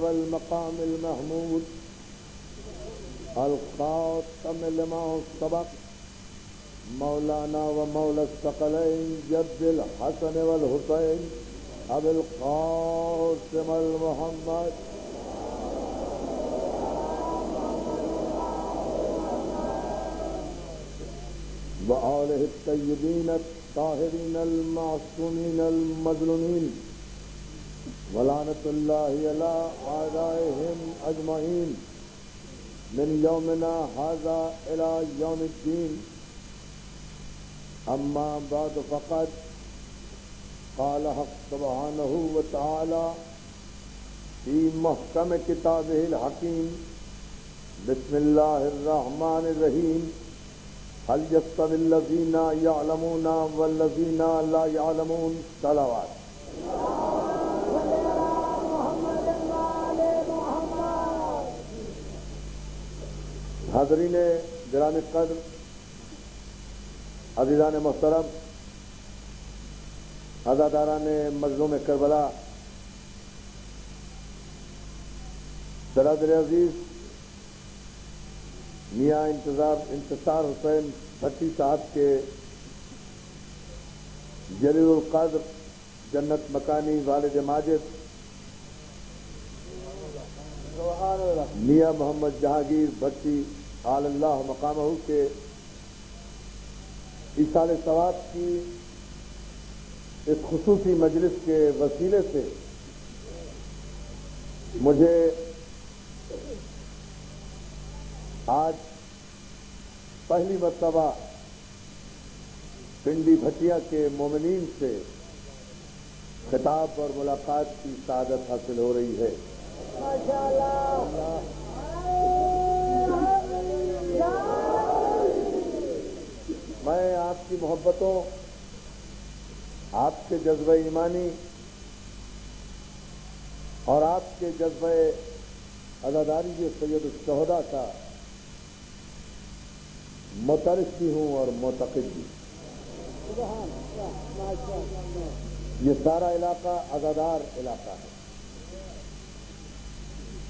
والمقام المحمود الخاتم لما سبق مولانا و مولا الثقلین جد الحسن والحسین ابو القاسم المحمد وآلہ الطیبین الطاہرین المعصومین المظلومین ولعنۃ اللہ علی اعدائہم اجمعین من یومنا ھذا الی یوم الدین اما بعد فقد قال حق سبحانہ وتعالی فی محکم کتابہ الحکیم بسم اللہ الرحمن الرحیم هل يستوي الذين يعلمون والذين لا يعلمون صلوات حاضرین گرامی قدر عزیزان محترم عزاداران مظلوم کربلا برادر عزیز میاں انتصار حسین بھٹی صاحب کے جلیل القدر جنت مکانی والد ماجد میاں محمد جہانگیر بھٹی آل اللہ مقامہ کے ایصال ثواب کی اس خصوصی مجلس کے وسیلے سے مجھے آج پہلی مرتبہ پنڈی بھٹیا کے مومنین سے خطاب اور ملاقات کی سعادت حاصل ہو رہی ہے۔ میں آپ کی محبتوں، آپ کے جذبہ ایمانی اور آپ کے جذبہ عزاداری کے سید الشہداء کا معترف بھی ہوں اور معتقد بھی۔ یہ سارا علاقہ عزادار علاقہ ہے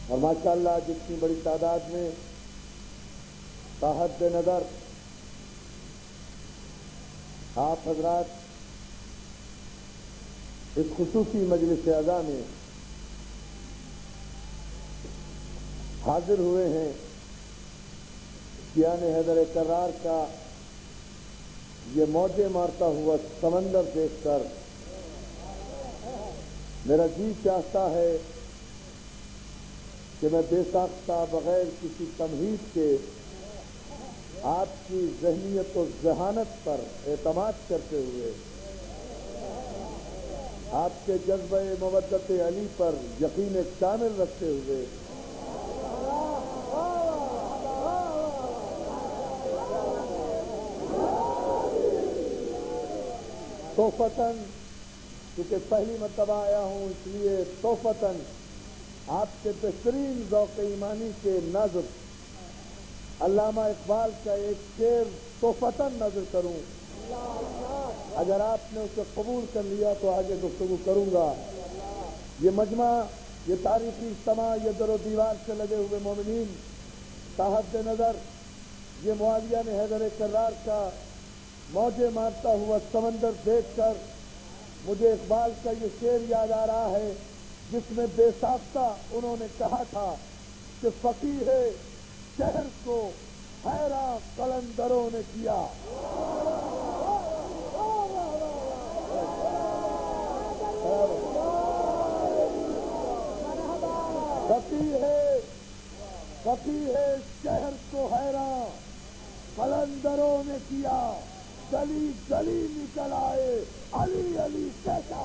اور ماشاءاللہ جتنی بڑی تعداد میں تحت نظر آپ حضرات اس خصوصی مجلس عزا میں حاضر ہوئے ہیں، کیان حیدر کرار کا یہ موجیں مارتا ہوا سمندر دیکھ کر میرا جی چاہتا ہے کہ میں بے ساختہ بغیر کسی تمہید کے آپ کی ذہنیت و ذہانت پر اعتماد کرتے ہوئے آپ کے جذبہ مودت علی پر یقین کامل رکھتے ہوئے توفتاً، کیونکہ پہلی مرتبہ آیا ہوں اس لیے توفتاً آپ کے بہترین ذوق ایمانی کے نظر علامہ اقبال کا ایک شعر توفتاً نظر کروں۔ اگر آپ نے اسے قبول کر لیا تو آگے گفتگو کروں گا۔ یہ مجمع، یہ تاریخی اجتماع، یہ در و دیوار سے لگے ہوئے مومنین تحت نظر یہ معاویہ نے حیدر کرار کا موجیں مارتا ہوا سمندر دیکھ کر مجھے اقبال کا یہ شعر یاد آ رہا ہے جس میں بے ساختہ انہوں نے کہا تھا کہ فقیہ شہر کو حیران قلندروں نے کیا۔ فقیہ شہر کو حیران قلندروں نے کیا، گلی گلی نکل آئے علی علی کہتا۔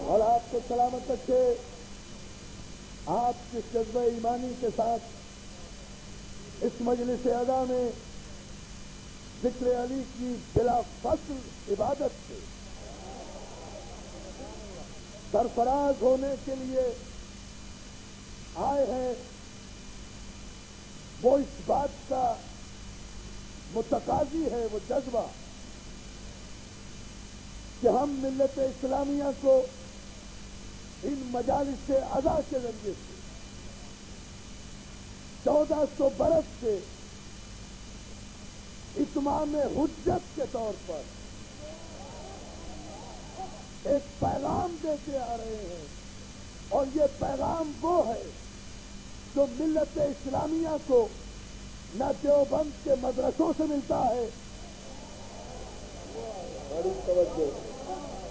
اور آپ کو سلامت رکھے۔ آپ کے جذبہ ایمانی کے ساتھ اس مجلس عزا میں ذکر علی کی بلا فصل عبادت سے سرفراز ہونے کے لیے آئے ہیں، وہ اس بات کا متقاضی ہے وہ جذبہ کہ ہم ملت اسلامیہ کو ان مجالس اعضاء کے ذریعے سے 1400 برس سے اتمام حجت کے طور پر ایک پیغام دیتے آ رہے ہیں، اور یہ پیغام وہ ہے جو ملت اسلامیہ کو نہ دیوبند کے مدرسوں سے ملتا ہے.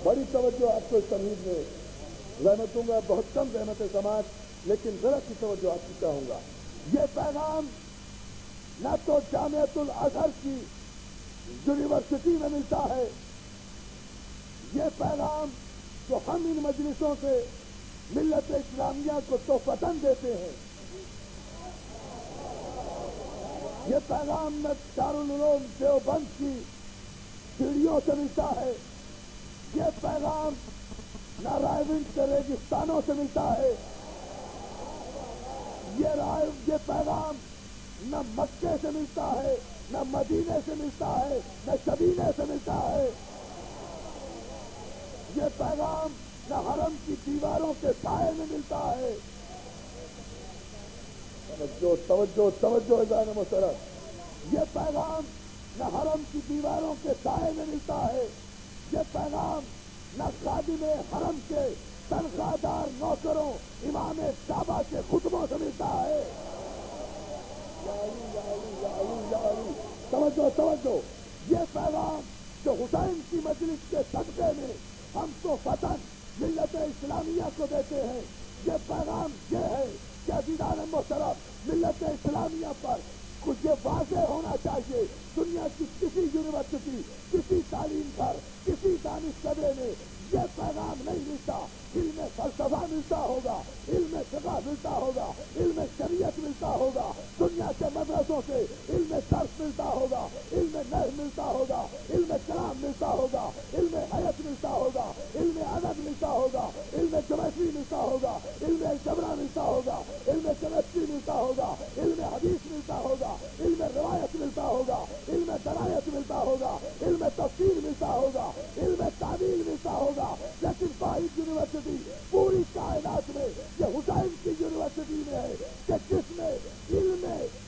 بڑی توجہ آپ کو اس تمہید میں رحمت دوں گا، بہت کم رحمت سماج، لیکن ذرا سی توجہ آپ کی چاہوں گا. یہ پیغام نہ تو جامعۃ الازہر کی یونیورسٹی میں ملتا ہے، یہ پیغام جو ہم ان مجلسوں سے ملت اسلامیہ کو تحفتاً دیتے ہیں، یہ پیغام نہ دارالعلوم دیوبند کی سیڑھیوں سے ملتا ہے، یہ پیغام نہ رائے کے ریگستانوں سے ملتا ہے، یہ پیغام نہ مکے سے ملتا ہے، نہ مدینے سے ملتا ہے، نہ شبینے سے ملتا ہے. یہ پیغام نہ حرم کی دیواروں کے سائے میں ملتا ہے. توجہ عزیزان محترم، یہ پیغام نہ حرم کی دیواروں کے سائے میں ملتا ہے. یہ پیغام نہ خادم حرم کے تنخواہ دار نوکروں امام کعبہ کے خطبوں سے ملتا ہے. توجہ، یہ پیغام جو حسین کی مجلس کے صدقے میں ہم کو فتن ملت اسلامیہ کو دیتے ہیں، یہ پیغام یہ ہے کہ عزیزان محترم، ملت اسلامیہ پر کچھ یہ واضح ہونا چاہیے. دنیا کی کسی یونیورسٹی، کسی تعلیم گھر، کسی دانشکدے میں یہ پیغام نہیں ملتا. علم فلسفہ ملتا ہوگا، علم فقہ ملتا ہوگا، علم شریعت ملتا ہوگا، دنیا کے مدرسوں سے علم صرف ملتا ہوگا، علم نحو ملتا ہوگا، علم کلام ملتا ہوگا، علم حیات ملتا ہوگا، علم ادب ملتا ہوگا، علم جیومیٹری ملتا ہوگا، علم الجبرا ملتا ہوگا، علم کیمسٹری ملتا ہوگا، علم حدیث ملتا ہوگا، علم روایت ملتا ہوگا، علم درایت ملتا ہوگا، علم تفسیر ملتا ہوگا، علم تعبیر ملتا ہوگا. لیکن واحد یونیورسٹی پوری کائنات میں یہ حسین کی یونیورسٹی میں ہے کہ جس میں علم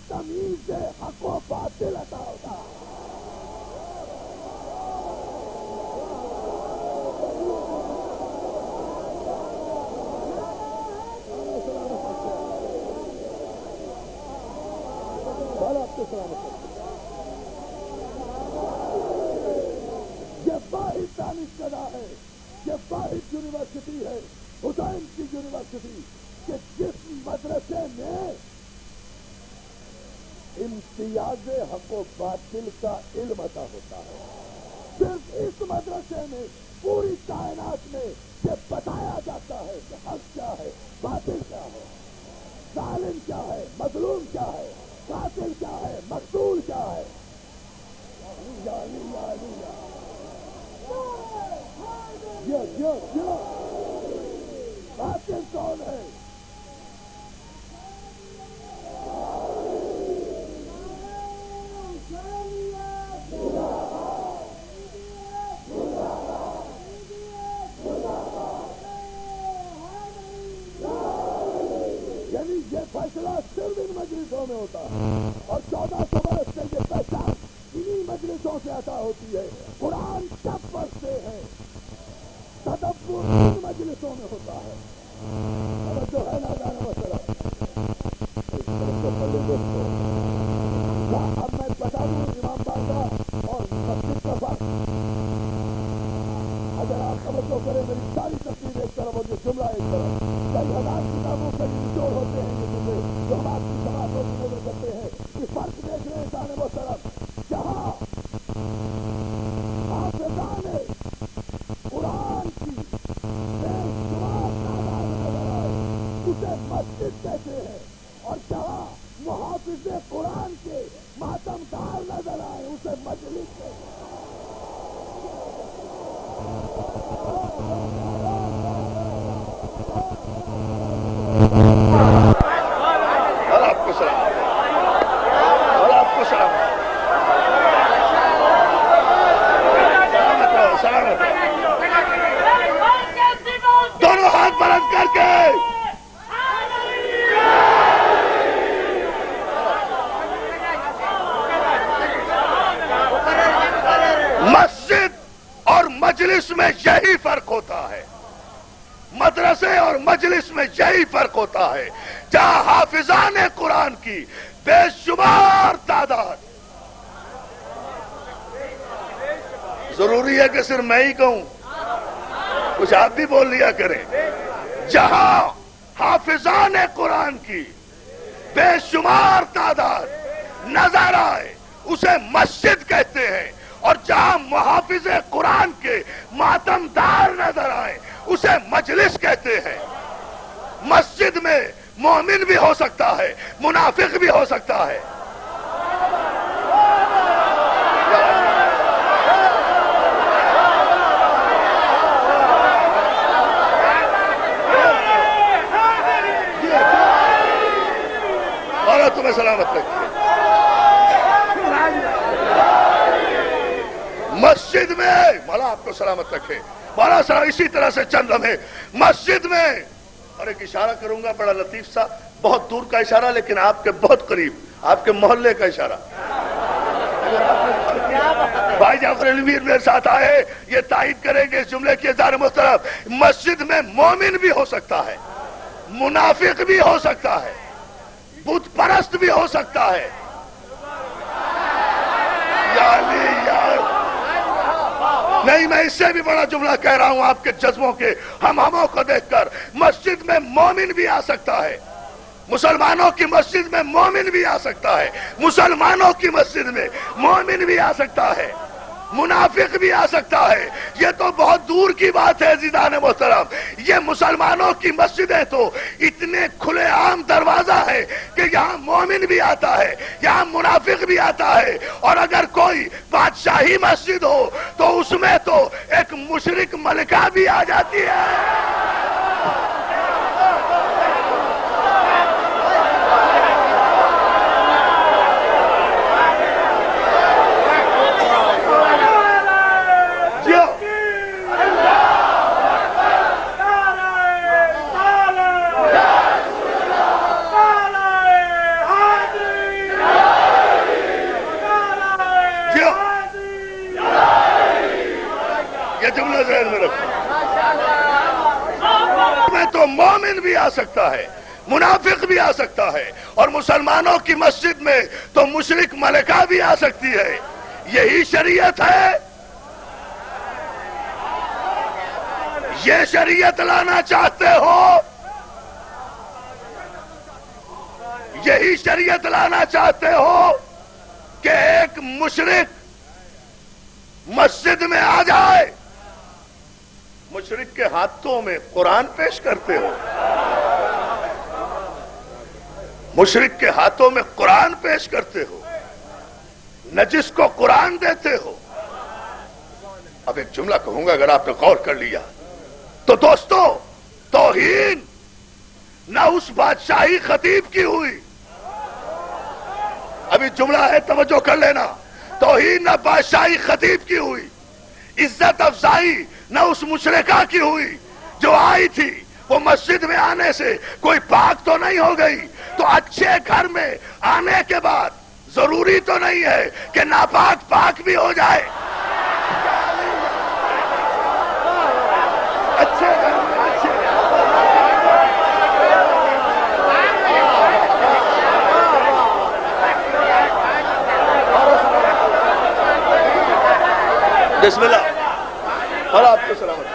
تمیز حق و باطل عطا ہوتا ہے. یہ واحد دانشکدہ ہے، یہ واحد یونیورسٹی ہے، حسین کی یونیورسٹی، کہ جس مدرسے میں امتیاز حق و باطل کا علم عطا ہوتا ہے. صرف اس مدرسے میں پوری کائنات میں یہ بتایا جاتا ہے کہ حق کیا ہے، باطل کیا ہے، ظالم کیا ہے، مظلوم کیا ہے، قاتل کیا ہے، مقتول کیا ہے. قاتل کون ہے؟ یعنی یہ فیصلہ صرف ان مجلسوں میں ہوتا ہے، اور 1400 برس سے یہ پہچان انہی مجلسوں سے عطا ہوتی ہے. قرآن کب پڑھتے ہیں؟ تدبر ان مجلسوں میں ہوتا ہے. جو ہے نا جانا مسئلہ. اب میں بتا دوں امام بارگاہ اور مسجد کا فرق. اگر آپ توجہ کریں میری ساری تقریر ایک طرف اور یہ جملہ ایک طرف، کئی ہزار کتابوں کے نچوڑ ہوتے ہیں یہ جملے جو ہم آپ کی سماجوں کی نظر کرتے ہیں. یہ فرق دیکھ رہے ہیں جانے وہ طرف، جہاں حافظان قرآن کی بے شمار تعداد نظر آئے اسے مسجد کہتے ہیں، اور جہاں محافظ قرآن کے ماتم دار نظر آئے اسے مجلس کہتے ہیں. اور آپ کو سلام. مسجد اور مجلس میں یہی فرق ہوتا ہے، مدرسے اور مجلس میں یہی فرق ہوتا ہے، جہاں حافظان قرآن کی بے شمار تعداد، ضروری ہے کہ صرف میں ہی کہوں، کچھ آپ بھی بول لیا کریں، جہاں حافظان قرآن کی بے شمار تعداد نظر آئے اسے مسجد کہتے ہیں، اور جہاں محافظ قرآن کے ماتم دار نظر آئے اسے مجلس کہتے ہیں۔ مسجد میں مومن بھی ہو سکتا ہے، منافق بھی ہو سکتا ہے۔ اور تمہیں سلامت رکھیے۔ مسجد میں مولا آپ کو سلامت رکھے، مولا سلام، اسی طرح سے چند لمحے مسجد میں، اور ایک اشارہ کروں گا بڑا لطیف سا، بہت دور کا اشارہ لیکن آپ کے بہت قریب، آپ کے محلے کا اشارہ۔ بھائی جعفر علویر میرے ساتھ آئے، یہ تائید کریں گے اس جملے کی ازار محترم، مسجد میں مومن بھی ہو سکتا ہے، منافق بھی ہو سکتا ہے، بت پرست بھی ہو سکتا ہے، یعنی نہیں، میں اس سے بھی بڑا جملہ کہہ رہا ہوں آپ کے جذبوں کے ہموں کو دیکھ کر، مسجد میں مومن بھی آ سکتا ہے، مسلمانوں کی مسجد میں مومن بھی آ سکتا ہے، مسلمانوں کی مسجد میں مومن بھی آ سکتا ہے، منافق بھی آ سکتا ہے۔ یہ تو بہت دور کی بات ہے عزیزان محترم، یہ مسلمانوں کی مسجدیں تو اتنے کھلے عام دروازہ ہے کہ یہاں مومن بھی آتا ہے، یہاں منافق بھی آتا ہے، اور اگر کوئی بادشاہی مسجد ہو تو اس میں تو ایک مشرک ملکہ بھی آ جاتی ہے۔ جملہ ذہن میں رکھو، میں تو مومن بھی آ سکتا ہے، منافق بھی آ سکتا ہے، اور مسلمانوں کی مسجد میں تو مشرک ملکہ بھی آ سکتی ہے۔ یہی شریعت ہے، یہ شریعت لانا چاہتے ہو، یہی شریعت لانا چاہتے ہو کہ ایک مشرک مسجد میں آ جائے، مشرک کے ہاتھوں میں قرآن پیش کرتے ہو، مشرک کے ہاتھوں میں قرآن پیش کرتے ہو، نجس کو قرآن دیتے ہو۔ اب ایک جملہ کہوں گا، اگر آپ نے غور کر لیا تو دوستو، توہین نہ اس بادشاہی خطیب کی ہوئی، ابھی جملہ ہے توجہ کر لینا، توہین نہ بادشاہی خطیب کی ہوئی، عزت افزائی نہ اس مشرکہ کی ہوئی جو آئی تھی، وہ مسجد میں آنے سے کوئی پاک تو نہیں ہو گئی، تو اچھے گھر میں آنے کے بعد ضروری تو نہیں ہے کہ ناپاک پاک بھی ہو جائے۔ اچھے گھر میں بسم اللہ، اور آپ کو سلامت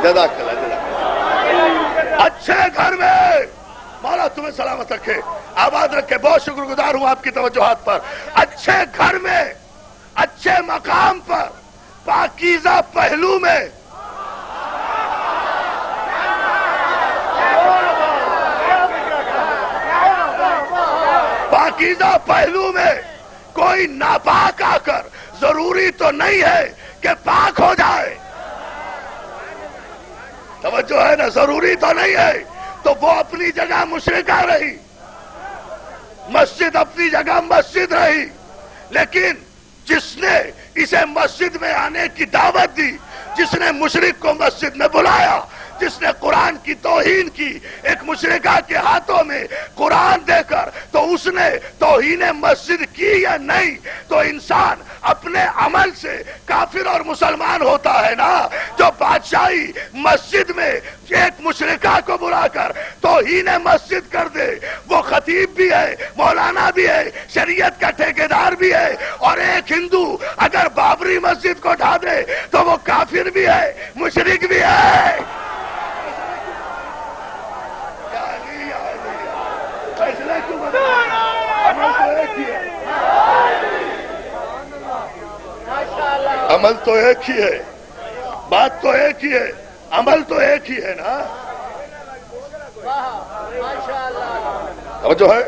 جزاک اللہ، جزاک۔ اچھے گھر میں مولا تمہیں سلامت رکھے، آباد رکھے، بہت شکر گزار ہوں آپ کی توجہات پر۔ اچھے گھر میں، اچھے مقام پر، پاکیزہ پہلو میں پاکیزہ پہلو میں کوئی ناپاک آ کر ضروری تو نہیں ہے کہ پاک ہو جائے، توجہ ہے نا، ضروری تو نہیں ہے، تو وہ اپنی جگہ مشرکہ رہی، مسجد اپنی جگہ مسجد رہی، لیکن جس نے اسے مسجد میں آنے کی دعوت دی، جس نے مشرک کو مسجد میں بلایا، جس نے قرآن کی توہین کی ایک مشرکہ کے ہاتھوں میں قرآن دے کر، تو اس نے توہین مسجد کی یا نہیں؟ تو انسان اپنے عمل سے کافر اور مسلمان ہوتا ہے نا۔ جو بادشاہی مسجد میں ایک مشرکہ کو بلا کر توہین مسجد کر دے، وہ خطیب بھی ہے، مولانا بھی ہے، شریعت کا ٹھیکیدار بھی ہے، اور ایک ہندو اگر بابری مسجد کو ڈھا دے تو وہ کافر بھی ہے، مشرک بھی ہے۔ فیصلہ کیوں بدلا؟ عمل تو ایک ہی ہے، عمل تو ایک ہی ہے، بات تو ایک ہی ہے، عمل تو ایک ہی ہے نا۔ اور جو ہے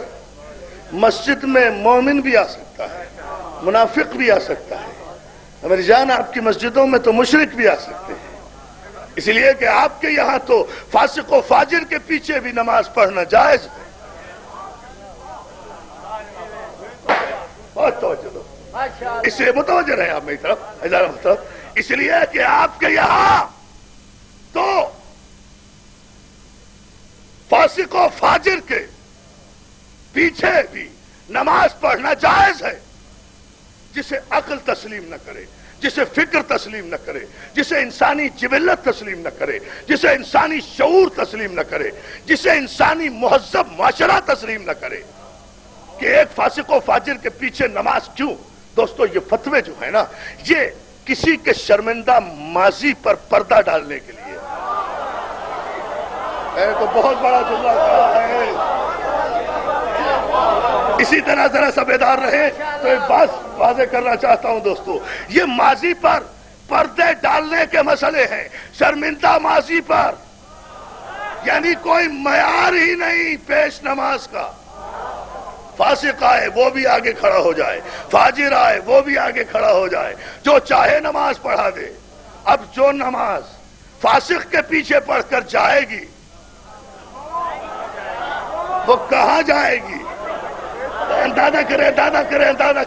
مسجد میں مومن بھی آ سکتا ہے، منافق بھی آ سکتا ہے۔ میری جان، آپ کی مسجدوں میں تو مشرک بھی آ سکتے ہیں، اس لیے کہ آپ کے یہاں تو فاسق و فاجر کے پیچھے بھی نماز پڑھنا جائز ہے۔ بہت توجہ دو، اس لیے متوجہ رہے آپ میری طرف، اس لیے کہ آپ کے یہاں تو فاسق و فاجر کے پیچھے بھی نماز پڑھنا جائز ہے۔ جسے عقل تسلیم نہ کرے، جسے فکر تسلیم نہ کرے، جسے انسانی جبلت تسلیم نہ کرے، جسے انسانی شعور تسلیم نہ کرے، جسے انسانی مہذب معاشرہ تسلیم نہ کرے، کہ ایک فاسق و فاجر کے پیچھے نماز کیوں؟ دوستو، یہ فتوے جو ہے نا، یہ کسی کے شرمندہ ماضی پر پردہ ڈالنے کے لیے۔ میں نے تو بہت بڑا جملہ کہا ہے، اسی طرح ذرا سا بیدار رہے تو ایک بات واضح کرنا چاہتا ہوں دوستو، یہ ماضی پر پردے ڈالنے کے مسئلے ہیں، شرمندہ ماضی پر، یعنی کوئی معیار ہی نہیں پیش نماز کا۔ فاسق آئے وہ بھی آگے کھڑا ہو جائے، فاجر آئے وہ بھی آگے کھڑا ہو جائے، جو چاہے نماز پڑھا دے۔ اب جو نماز فاسق کے پیچھے پڑھ کر جائے گی وہ کہاں جائے گی؟ اندازہ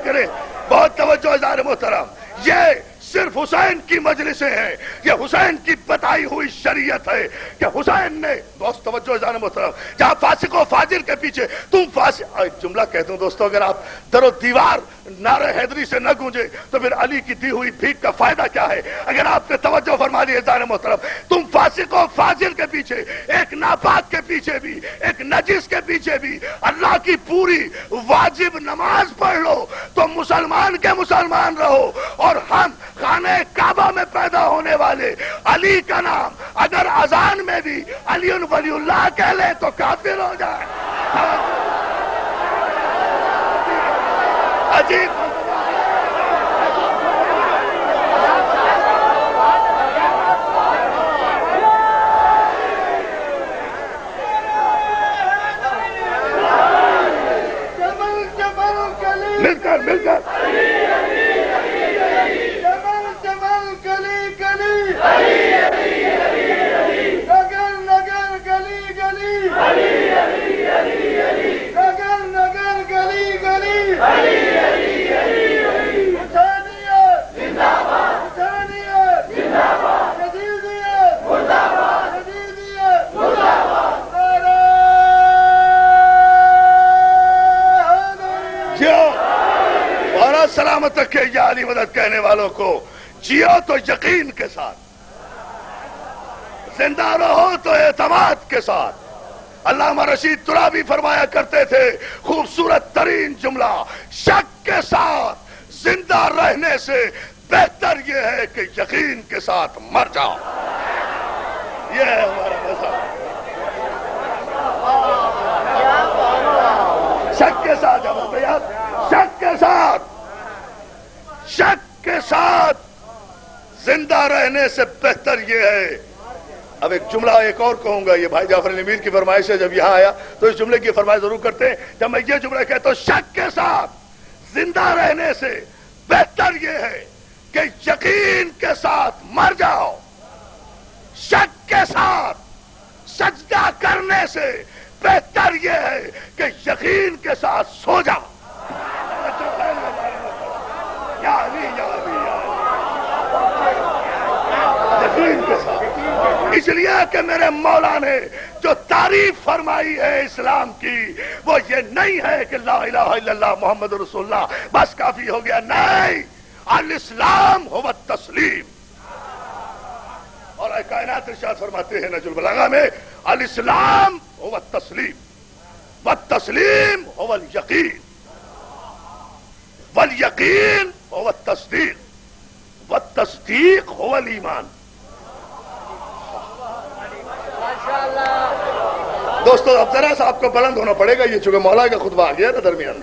کریں، بہت توجہ عزیزان محترم، یہ صرف حسین کی مجلسیں ہیں، یہ حسین کی بتائی ہوئی شریعت ہے کہ حسین نے، دوست توجہ عزیزان محترم، جہاں فاسق و فاجر کے پیچھے تم فاسق، ایک جملہ کہتا ہوں دوستو، اگر آپ در و دیوار نعرہ حیدری سے نہ گونجے تو پھر علی کی دی ہوئی بھیک کا فائدہ کیا ہے؟ اگر آپ نے توجہ فرما دی عزیزان محترم، تم فاسق و فاجر کے پیچھے، ایک ناپاک کے پیچھے بھی، ایک نجس کے پیچھے بھی اللہ کی پوری واجب نماز پڑھ لو تو مسلمان کے مسلمان رہو، اور ہم خانہ کعبہ میں پیدا ہونے والے علی کا نام اگر اذان میں بھی علی ولی اللہ کہہ لے تو کافر ہو جائے۔ عجیب مل کر سلامت رکھے یا علی مدد کہنے والوں کو، جیو تو یقین کے ساتھ، زندہ رہو تو اعتماد کے ساتھ۔ علامہ رشید ترابی فرمایا کرتے تھے خوبصورت ترین جملہ، شک کے ساتھ زندہ رہنے سے بہتر یہ ہے کہ یقین کے ساتھ مر جاؤ۔ یہ ہے ہمارا مذہب، شک کے ساتھ جمع بھیا، شک کے ساتھ، شک کے ساتھ زندہ رہنے سے بہتر یہ ہے۔ اب ایک جملہ ایک اور کہوں گا، یہ بھائی جعفر علی امیر کی فرمائش ہے، جب یہاں آیا تو اس جملے کی فرمائش ضرور کرتے ہیں۔ جب میں یہ جملہ کہتا ہوں شک کے ساتھ زندہ رہنے سے بہتر یہ ہے کہ یقین کے ساتھ مر جاؤ، شک کے ساتھ سجدہ کرنے سے بہتر یہ ہے کہ یقین کے ساتھ سو جاؤ۔ یقین کے ساتھ، اس لیے کہ میرے مولا نے جو تعریف فرمائی ہے اسلام کی وہ یہ نہیں ہے کہ لا الہ الا اللہ محمد رسول اللہ بس کافی ہو گیا، نہیں، الاسلام هو التسلیم. اور اے کائنات ارشاد فرماتے ہیں نہج البلاغہ میں الاسلام هو التسلیم والتسلیم هو الیقین والیقین هو التصدیق والتصدیق هو الایمان. دوستو اب ذرا سا آپ کو بلند ہونا پڑے گا، یہ چونکہ مولا کا خطبہ آ گیا نا درمیان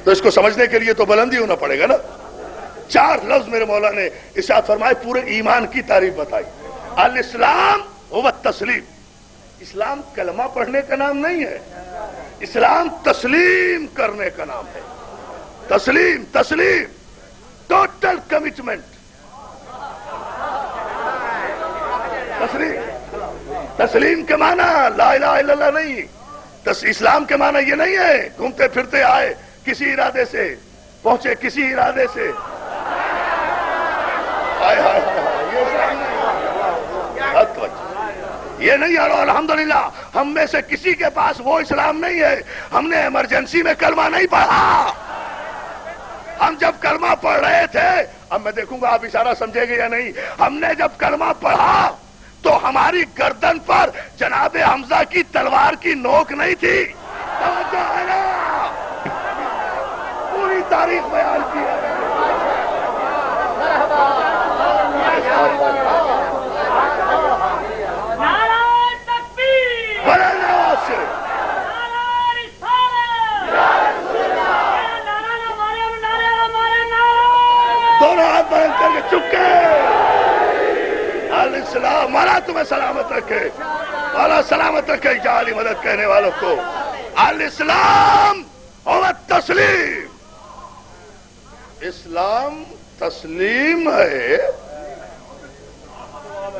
تو اس کو سمجھنے کے لیے تو بلند ہی ہونا پڑے گا نا. 4 لفظ میرے مولا نے ارشاد فرمائے، پورے ایمان کی تعریف بتائی. الاسلام هو التسلیم. اسلام کلمہ پڑھنے کا نام نہیں ہے، اسلام تسلیم کرنے کا نام ہے. تسلیم، تسلیم، ٹوٹل کمٹمنٹ. تسلیم، تسلیم کے معنی لا الہ الا اللہ نہیں. اسلام کے معنی یہ نہیں ہے گھومتے پھرتے آئے کسی ارادے سے پہنچے کسی ارادے سے. یہ نہیں یارو الحمدللہ ہم میں سے کسی کے پاس وہ اسلام نہیں ہے. ہم نے ایمرجنسی میں کلمہ نہیں پڑھا. ہم جب کلمہ پڑھ رہے تھے، اب میں دیکھوں گا آپ اشارہ سمجھے گے یا نہیں، ہم نے جب کلمہ پڑھا تو ہماری گردن پر جناب حمزہ کی تلوار کی نوک نہیں تھی. توجہ ہے نا؟ پوری تاریخ بیان کی ہے. دونوں ہاتھ بلند کر کے چکے. الاسلام، مولا تمہیں سلامت رکھے، مولا سلامت رکھے جعلی مدد کہنے والوں کو. الاسلام هو التسلیم. اسلام تسلیم ہے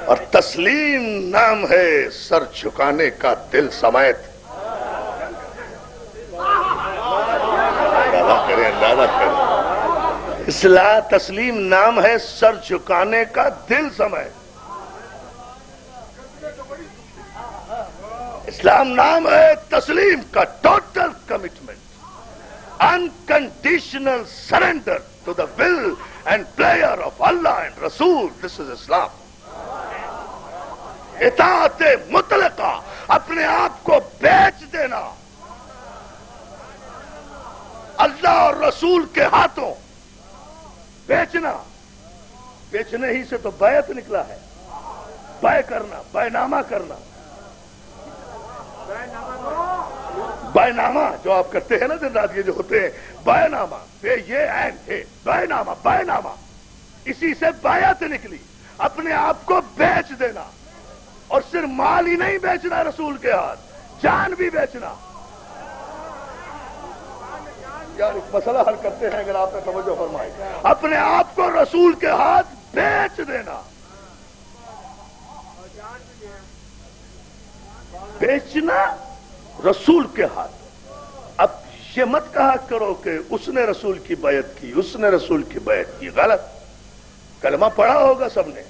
اور تسلیم نام ہے سر جھکانے کا دل سمیت. اندازہ کریں، اندازہ کریں. اسلام تسلیم نام ہے سر جھکانے کا دل سمیت. اسلام نام ہے تسلیم کا total commitment, unconditional surrender to the will and pleasure of Allah and Rasul. This is Islam. اطاعت مطلقہ، اپنے آپ کو بیچ دینا اللہ اور رسول کے ہاتھوں. بیچنا، بیچنے ہی سے تو بیعت نکلا ہے. بے کرنا، بے نامہ کرنا. بے نامہ جو آپ کرتے ہیں نا دن رات، یہ جو ہوتے ہیں بے نامہ، بے یہ عین ہے، بے نامہ، بے نامہ، اسی سے بیعت نکلی. اپنے آپ کو بیچ دینا، اور صرف مال ہی نہیں بیچنا رسول کے ہاتھ، جان بھی بیچنا. یار ایک مسئلہ حل کرتے ہیں اگر آپ نے توجہ فرمائی. اپنے آپ کو رسول کے ہاتھ بیچ دینا. بیچنا رسول کے ہاتھ. اب یہ مت کہا کرو کہ اس نے رسول کی بیعت کی، اس نے رسول کی بیعت کی. غلط. کلمہ پڑھا ہوگا سب نے.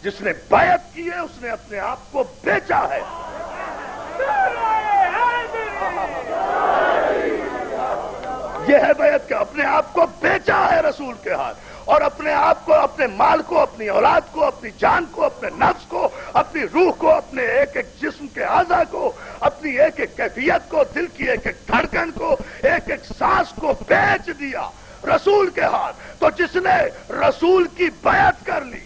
جس نے بیعت کی ہے اس نے اپنے آپ کو بیچا ہے. یہ ہے بیعت کا، اپنے آپ کو بیچا ہے رسول کے ہاتھ. اور اپنے آپ کو، اپنے مال کو، اپنی اولاد کو، اپنی جان کو، اپنے نفس کو، اپنی روح کو، اپنے ایک ایک جسم کے اعضاء کو، اپنی ایک ایک کیفیت کو، دل کی ایک ایک دھڑکن کو، ایک ایک سانس کو بیچ دیا رسول کے ہاتھ. تو جس نے رسول کی بیعت کر لی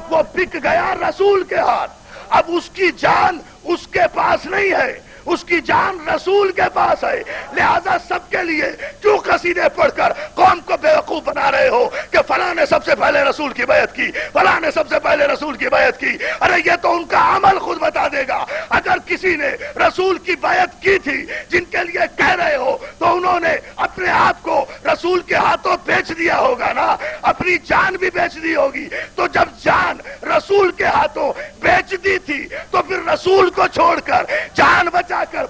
وہ بک گیا رسول کے ہاتھ. اب اس کی جان اس کے پاس نہیں ہے، اس کی جان رسول کے پاس ہے. لہذا سب کے لیے کیوں قصیدے پڑھ کر قوم کو بیوقوف بنا رہے ہو کہ فلاں نے سب سے پہلے رسول کی بیعت کی، فلاں نے سب سے پہلے رسول کی بیعت کی. ارے یہ تو ان کا عمل خود بتا دے گا. اگر کسی نے رسول کی بیعت کی تھی جن کے لیے کہہ رہے ہو تو انہوں نے اپنے آپ کو رسول کے ہاتھوں بیچ دیا ہوگا نا، اپنی جان بھی بیچ دی ہوگی. تو جب جان رسول کے ہاتھوں بیچ دی تھی تو پھر رسول کو چھوڑ کر جان بچا کر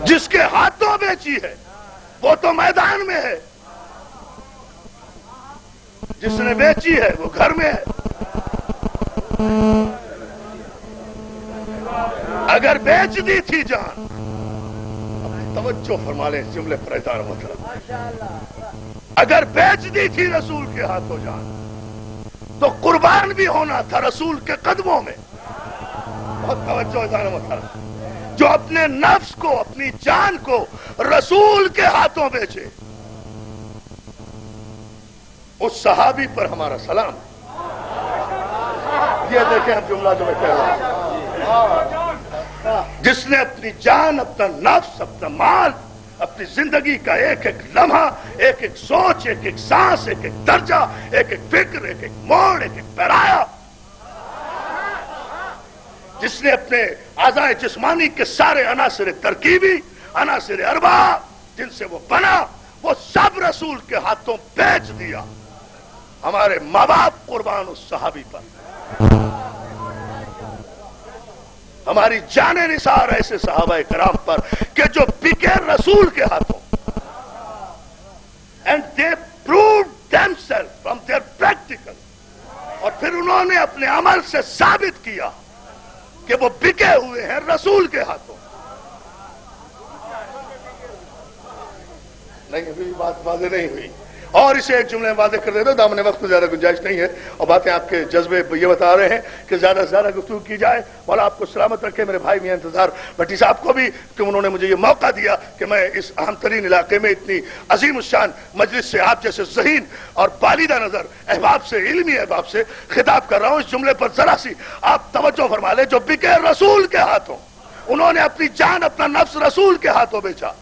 جس کے ہاتھوں بیچی ہے وہ تو میدان میں ہے، جس نے بیچی ہے وہ گھر میں ہے۔ اگر بیچ دی تھی جان، توجہ فرما لیں اس جملے پر احترام محترم، اگر بیچ دی تھی رسول کے ہاتھوں جان تو قربان بھی ہونا تھا رسول کے قدموں میں۔ بہت توجہ احترام محترم، جو اپنے نفس کو، اپنی جان کو رسول کے ہاتھوں بیچے، اس صحابی پر ہمارا سلام۔ یہ دیکھیں اب جملہ جو میں کہہ رہا ہوں، جس نے اپنی جان، اپنا نفس، اپنا مال، اپنی زندگی کا ایک ایک لمحہ، ایک ایک سوچ، ایک ایک سانس، ایک ایک درجہ، ایک ایک فکر، ایک ایک موڑ، ایک ایک پیرایا، جس نے اپنے اعضائے جسمانی کے سارے عناصر ترکیبی، عناصر اربعہ جن سے وہ بنا، وہ سب رسول کے ہاتھوں بیچ دیا۔ ہمارے ماں باپ قربان اس صحابی پر، ہماری جانیں نثار ایسے صحابہ کرام پر کہ جو بکے رسول کے ہاتھوں، and they proved themselves from their practical، اور پھر انہوں نے اپنے عمل سے ثابت کیا کہ وہ بکے ہوئے ہیں رسول کے ہاتھوں۔ نہیں ابھی بات واضح نہیں ہوئی، اور اسے ایک جملے میں واضح کر دیتا ہوں، دامن وقت میں زیادہ گنجائش نہیں ہے، اور باتیں آپ کے جذبے یہ بتا رہے ہیں کہ زیادہ سے زیادہ گفتگو کی جائے۔ مولا آپ کو سلامت رکھے۔ میرے بھائی میاں انتظار بھٹی صاحب کو بھی کہ انہوں نے مجھے یہ موقع دیا کہ میں اس اہم ترین علاقے میں اتنی عظیم الشان مجلس سے آپ جیسے ذہین اور بالیدہ نظر احباب سے، علمی احباب سے خطاب کر رہا ہوں۔ اس جملے پر ذرا سی آپ توجہ فرما لیں، جو بکے رسول کے ہاتھوں، انہوں نے اپنی جان، اپنا نفس رسول کے ہاتھوں بیچا،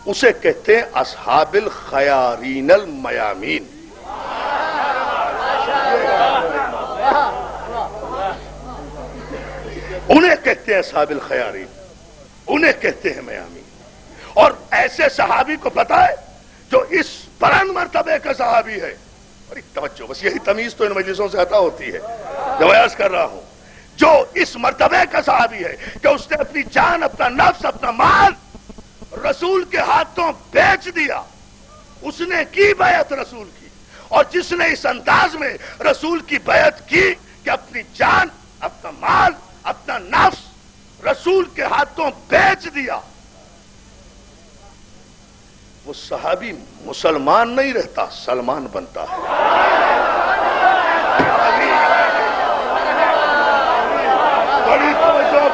اسے کہتے ہیں اصحاب الخیارین المیامین۔ انہیں کہتے ہیں اصحاب الخیارین، انہیں کہتے ہیں میامین۔ اور ایسے صحابی کو پتا ہے جو اس بلند مرتبے کا صحابی ہے، بڑی توجہ، بس یہی تمیز تو ان مجلسوں سے عطا ہوتی ہے جو عرض کر رہا ہوں، جو اس مرتبے کا صحابی ہے کہ اس نے اپنی جان، اپنا نفس، اپنا مال رسول کے ہاتھوں بیچ دیا، اس نے کی بیعت رسول کی۔ اور جس نے اس انداز میں رسول کی بیعت کی کہ اپنی جان، اپنا مال، اپنا نفس رسول کے ہاتھوں بیچ دیا، وہ صحابی مسلمان نہیں رہتا، سلمان بنتا ہے۔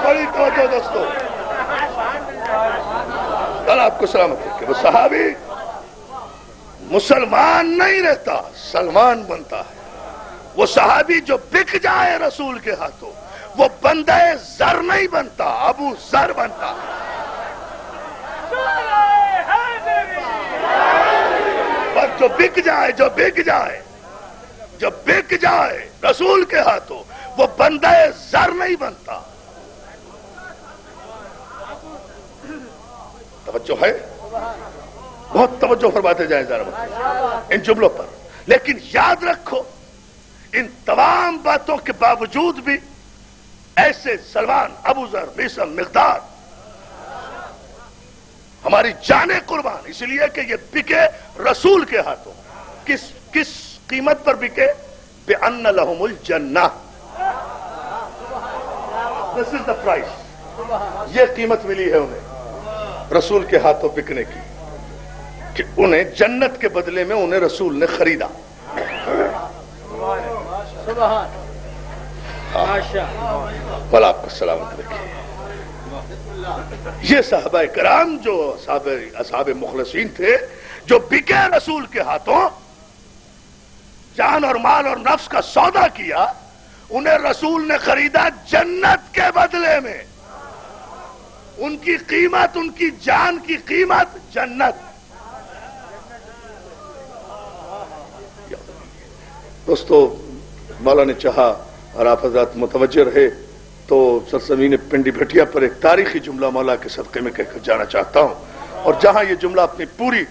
بڑی توجہ دوستو، اللہ آپ کو سلامت رکھے۔ وہ صحابی مسلمان نہیں رہتا، سلمان بنتا ہے۔ وہ صحابی جو بک جائے رسول کے ہاتھوں، وہ بندہ زر نہیں بنتا، ابو زر بنتا ہے۔ پر جو بک جائے، جو بک جائے، جو بک جائے رسول کے ہاتھوں، وہ بندہ زر نہیں بنتا۔ توجہ ہے، بہت توجہ فرماتے جائیں ذرا ان جملوں پر۔ لیکن یاد رکھو، ان تمام باتوں کے باوجود بھی ایسے سلمان، ابو ذر، بیسم، مقدار ہماری جانیں قربان، اس لیے کہ یہ بکے رسول کے ہاتھوں۔ کس قیمت پر بکے؟ بِأَنَّ لَهُمُ الْجَنَّةِ، this is the price، یہ قیمت ملی ہے انہیں رسول کے ہاتھوں بکنے کی، کہ انہیں جنت کے بدلے میں انہیں رسول نے خریدا۔ بھلا آپ کو سلامت رکھے۔ یہ صحابہ کرام جو اصحاب مخلصین تھے، جو بکے رسول کے ہاتھوں، جان اور مال اور نفس کا سودا کیا، انہیں رسول نے خریدا جنت کے بدلے میں۔ ان کی قیمت، ان کی جان کی قیمت جنت۔ دوستو، مولا نے چاہا اور آپ حضرات متوجہ رہے تو سرزمین پنڈی بھٹیا پر ایک تاریخی جملہ مولا کے صدقے میں کہہ کر جانا چاہتا ہوں، اور جہاں یہ جملہ اپنی پوری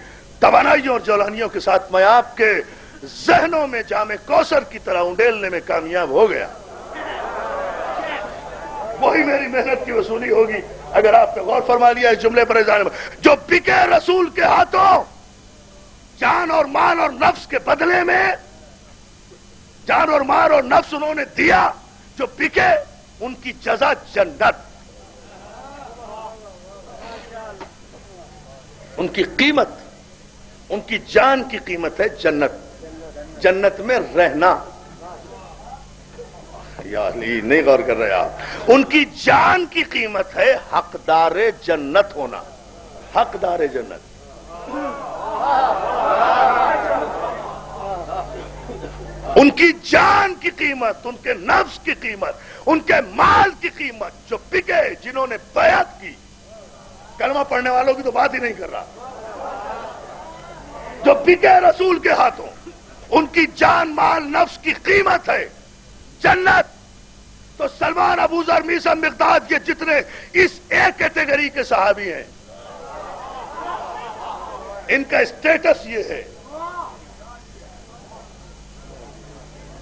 توانائیوں اور جولانیوں کے ساتھ میں آپ کے ذہنوں میں جام کوثر کی طرح انڈیلنے میں کامیاب ہو گیا. وہی میری محنت کی وصولی ہوگی اگر آپ نے غور فرما لیا اس جملے پر. جو بکے رسول کے ہاتھوں جان اور مال اور نفس کے بدلے میں، جان اور مال اور نفس انہوں نے دیا، جو بکے ان کی جزا جنت، ان کی قیمت، ان کی جان کی قیمت ہے جنت، جنت میں رہنا. یا علی نہیں غور کر رہے آپ. ان کی جان کی قیمت ہے حقدار جنت ہونا، حقدار جنت. ان کی جان کی قیمت، ان کے نفس کی قیمت، ان کے مال کی قیمت، جو بکے، جنہوں نے بیعت کی. کلمہ پڑھنے والوں کی تو بات ہی نہیں کر رہا. جو بکے رسول کے ہاتھوں، ان کی جان مال نفس کی قیمت ہے جنت. تو سلمان، ابو ذر، میثم، مقداد، یہ جتنے اس ایک کیٹیگری کے صحابی ہیں، ان کا اسٹیٹس یہ ہے،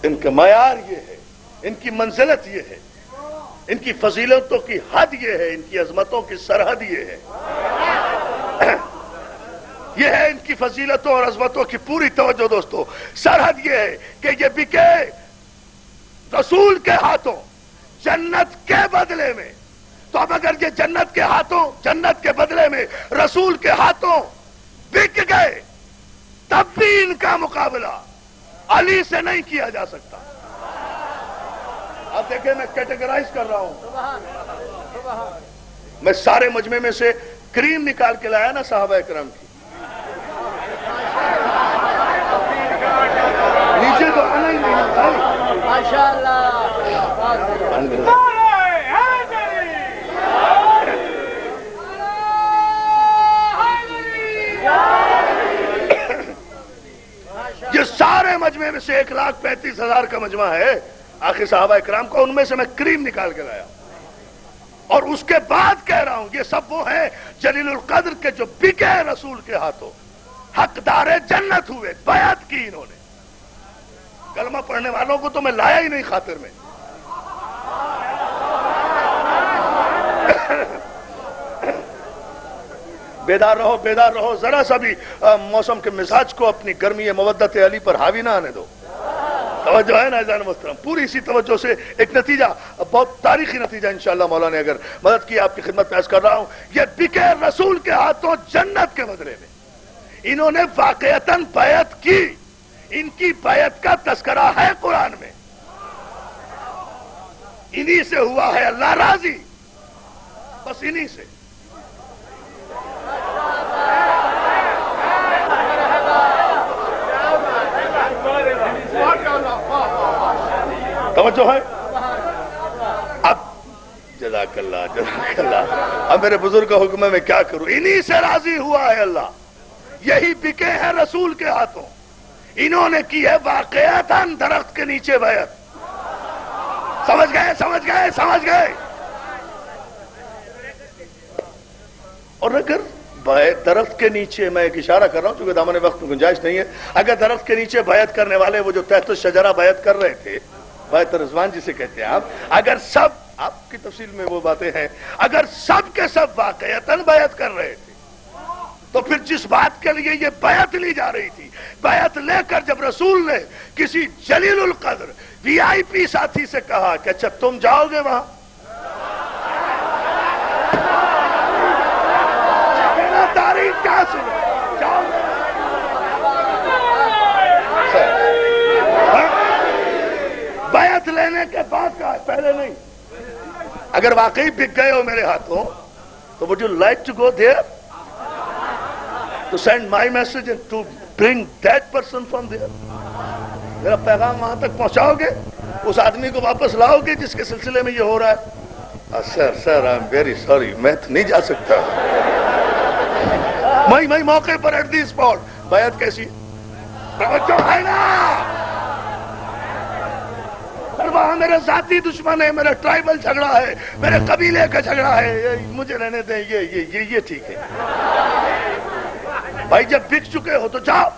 ان کا معیار یہ ہے، ان کی منزلت یہ ہے، ان کی فضیلتوں کی حد یہ ہے، ان کی عظمتوں کی سرحد یہ ہے. یہ ہے ان کی فضیلتوں اور عظمتوں کی پوری توجہ دوستو. سرحد یہ ہے کہ یہ بکے رسول کے ہاتھوں جنت کے بدلے میں. تو اب اگر یہ جنت کے ہاتھوں، جنت کے بدلے میں رسول کے ہاتھوں بک گئے، تب بھی ان کا مقابلہ علی سے نہیں کیا جا سکتا. اب دیکھیں میں کیٹیگرائز کر رہا ہوں. میں سارے مجمع میں سے کریم نکال کے لایا نا صحابہ اکرام کی. نیچے تو آنا ہی نہیں. ماشاءاللہ. یہ سارے مجمع میں سے 1,35,000 کا مجمع ہے آخر صحابہ اکرام کو، ان میں سے میں کریم نکال کے لایا. اور اس کے بعد کہہ رہا ہوں یہ سب وہ ہیں جلیل القدر کے جو بکے رسول کے ہاتھوں، حقدار جنت ہوئے، بیعت کی انہوں نے. کلمہ پڑھنے والوں کو تو میں لایا ہی نہیں خاطر میں. بیدار رہو، بیدار رہو. ذرا سا بھی موسم کے مزاج کو اپنی گرمی مودت علی پر حاوی نہ آنے دو. توجہ ہے نا عزیزان محترم؟ پوری اسی توجہ سے ایک نتیجہ، بہت تاریخی نتیجہ انشاءاللہ مولا نے اگر مدد کی آپ کی خدمت میں عرض کر رہا ہوں. یہ بکے رسول کے ہاتھوں جنت کے بدلے میں انہوں نے واقعتاً بیعت کی. ان کی بیعت کا تذکرہ ہے قرآن میں. انہی سے ہوا ہے اللہ راضی، بس انہی سے. توجہ ہے؟ اب جزاک اللہ، جزاک اللہ. اب میرے بزرگ کا حکم ہے میں کیا کروں. انہی سے راضی ہوا ہے اللہ. یہی بکے ہیں رسول کے ہاتھوں. انہوں نے کی ہے واقعتاً درخت کے نیچے بیعت. سمجھ گئے، سمجھ گئے، سمجھ گئے. اور اگر درخت کے نیچے، میں ایک اشارہ کر رہا ہوں چونکہ دامن وقت میں گنجائش نہیں ہے، اگر درخت کے نیچے بیعت کرنے والے وہ جو تحت الشجرہ بیعت کر رہے تھے، بیعت رضوان جسے کہتے ہیں آپ، اگر سب، آپ کی تفصیل میں وہ باتیں ہیں، اگر سب کے سب واقعتاً بیعت کر رہے تھے، تو پھر جس بات کے لیے یہ بیعت لی جا رہی تھی، بیعت لے کر جب رسول نے کسی جلیل القدر وی آئی پی ساتھی سے کہا کہ اچھا تم جاؤ گے وہاں، تاریخ کیا سنو، جاؤ گے بیعت لینے کے بعد کہا، پہلے نہیں. اگر واقعی بک گئے ہو میرے ہاتھوں تو would you like to go there to send my message and to bring that person from there؟ میرا پیغام وہاں تک پہنچاؤ گے، اس آدمی کو واپس لاؤ گے جس کے سلسلے میں یہ ہو رہا ہے؟ سر آئی ایم ویری سوری، میں تو نہیں جا سکتا. میں موقع پر ایٹ دی اسپاٹ. بیعت کیسی؟ توجہ ہے نا؟ وہاں میرے ذاتی دشمن ہے، میرا ٹرائبل جھگڑا ہے، میرے قبیلے کا جھگڑا ہے، مجھے رہنے دیں، یہ ٹھیک ہے. بھائی جب بک چکے ہو تو جاؤ.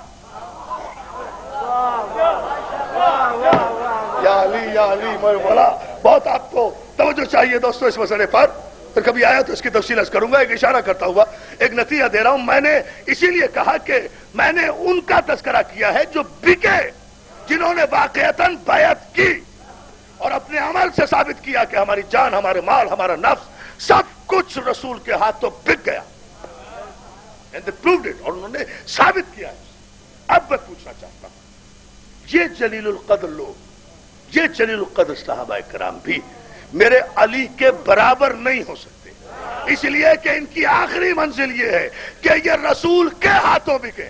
یا علی مولا. بہت آپ کو توجہ چاہیے دوستو اس مسئلے پر. پھر کبھی آیا تو اس کی تفصیل عرض کروں گا. ایک اشارہ کرتا ہوا ایک نتیجہ دے رہا ہوں. میں نے اسی لیے کہا کہ میں نے ان کا تذکرہ کیا ہے جو بکے, جنہوں نے واقعتاً بیعت کی اور اپنے عمل سے ثابت کیا کہ ہماری جان, ہمارے مال, ہمارا نفس سب کچھ رسول کے ہاتھوں بک گیا. And they proved it. اور انہوں نے ثابت کیا ہے. اب میں پوچھنا چاہتا ہوں, یہ جلیل القدر لوگ, یہ جلیل القدر صحابہ کرام بھی میرے علی کے برابر نہیں ہو سکتے, اس لیے کہ ان کی آخری منزل یہ ہے کہ یہ رسول کے ہاتھوں بکے.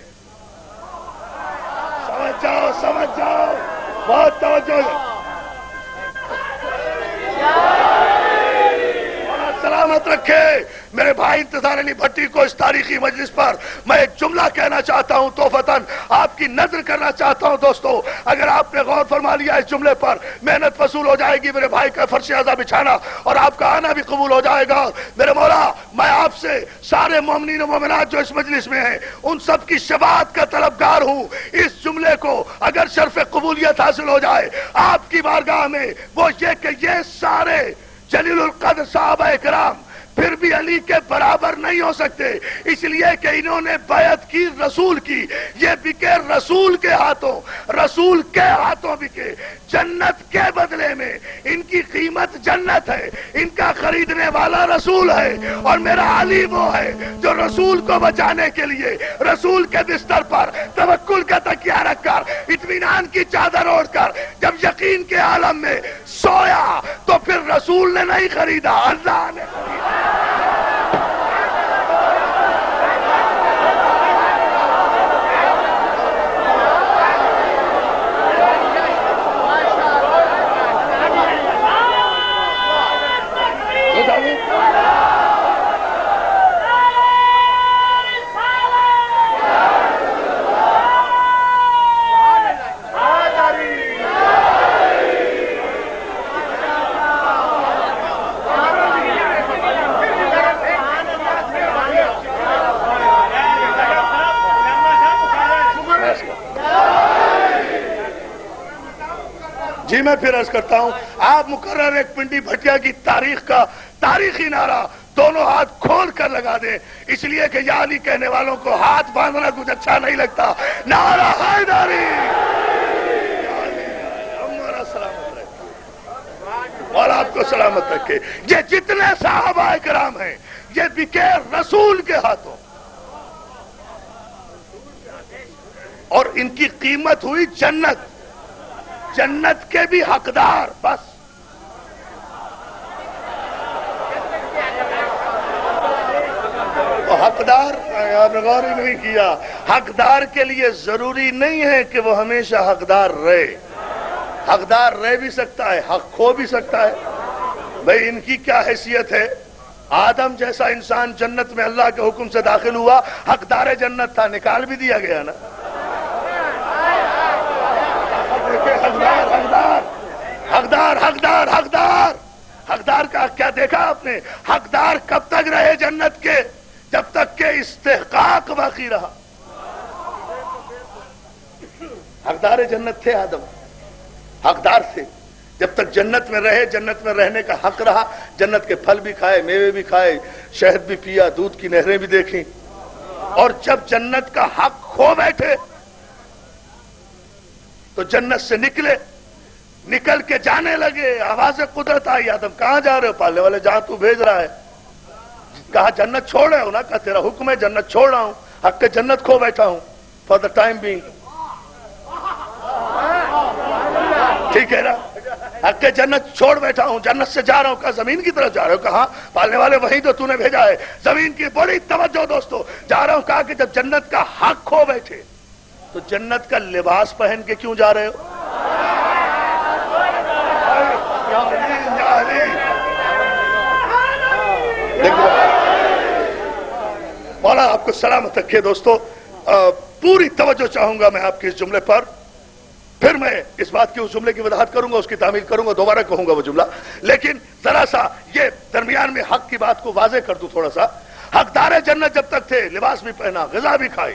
سمجھ جاؤ بہت توجہ. سلامت رکھے میرے بھائی انتظار علی بھٹی کو اس تاریخی مجلس پر میں ایک جملہ کہنا چاہتا ہوں, توفتاً آپ کی نظر کرنا چاہتا ہوں. دوستو اگر آپ نے غور فرما لیا اس جملے پر, محنت وصول ہو جائے گی میرے بھائی کا فرش اعضا بچھانا, اور آپ کا آنا بھی قبول ہو جائے گا. میرے مولا, میں آپ سے سارے مومنین و مومنات جو اس مجلس میں ہیں ان سب کی شفاعت کا طلبگار ہوں. اس جملے کو اگر شرف قبولیت حاصل ہو جائے آپ کی بارگاہ میں, وہ یہ کہ یہ سارے جلیل القدر صحابہ کرام پھر بھی علی کے برابر نہیں ہو سکتے, اس لیے کہ انہوں نے بیعت کی رسول کی. یہ بکے رسول کے ہاتھوں, رسول کے ہاتھوں بکے. جنت کے بدلے میں ان کی قیمت جنت ہے, ان کا خریدنے والا رسول ہے. اور میرا علی وہ ہے جو رسول کو بچانے کے لیے رسول کے بستر پر توکل کا تکیہ رکھ کر, اطمینان کی چادر اوڑھ کر جب یقین کے عالم میں سویا تو پھر رسول نے نہیں خریدا, اللہ نے خریدا. جی میں پھر عرض کرتا ہوں, آپ مقرر ایک پنڈی بھٹیا کی تاریخ کا تاریخی نعرہ دونوں ہاتھ کھول کر لگا دیں, اس لیے کہ یا علی کہنے والوں کو ہاتھ باندھنا کچھ اچھا نہیں لگتا. نعرہ حیدری. ہمارا سلامت رکھے اور آپ کو سلامت رکھے. یہ جتنے صحابہ کرام ہیں یہ بکے رسول کے ہاتھوں, اور ان کی قیمت ہوئی جنت. جنت کے بھی حقدار. بس حقدار, آپ نے غور ہی نہیں کیا, حقدار کے لیے ضروری نہیں ہے کہ وہ ہمیشہ حقدار رہے. حقدار رہ بھی سکتا ہے, حق کھو بھی سکتا ہے. بھئی ان کی کیا حیثیت ہے؟ آدم جیسا انسان جنت میں اللہ کے حکم سے داخل ہوا, حقدار جنت تھا, نکال بھی دیا گیا نا. حقدار حقدار حقدار حقدار کا کیا دیکھا آپ نے؟ حقدار کب تک رہے جنت کے؟ جب تک کہ استحقاق باقی رہا. حقدار جنت تھے آدم, حقدار تھے. جب تک جنت میں رہے, جنت میں رہنے کا حق رہا, جنت کے پھل بھی کھائے, میوے بھی کھائے, شہد بھی پیا, دودھ کی نہریں بھی دیکھیں. اور جب جنت کا حق کھو بیٹھے تو جنت سے نکلے, نکل کے جانے لگے. آواز قدرت آئی, آدم کہاں جا رہے ہو؟ پالنے والے جہاں تو بھیج رہا ہے. کہا جنت چھوڑ رہے ہو نا؟ کہا تیرا حکم ہے, جنت چھوڑ رہا ہوں, حق کے جنت کھو بیٹھا ہوں فار دا ٹائم بینگ. ٹھیک ہے نا, حق کے جنت چھوڑ بیٹھا ہوں, جنت سے جا رہا ہوں. کہا زمین کی طرف جا رہے ہو؟ کہا پالنے والے وہی تو تو نے بھیجا ہے. زمین کی بڑی توجہ دوستو, جا رہا ہوں. کہا کہ جب جنت کا حق کھو بیٹھے تو جنت کا لباس پہن کے کیوں جا رہے ہو؟ مولا آپ کو سلامت رکھے. دوستو پوری توجہ چاہوں گا میں آپ کے اس جملے پر. پھر میں اس بات کی اس جملے کی وضاحت کروں گا, اس کی تعمیل کروں گا, دوبارہ کہوں گا وہ جملہ. لیکن ذرا سا یہ درمیان میں حق کی بات کو واضح کر دوں تھوڑا سا. حقدار جنت جب تک تھے, لباس بھی پہنا, غذا بھی کھائی,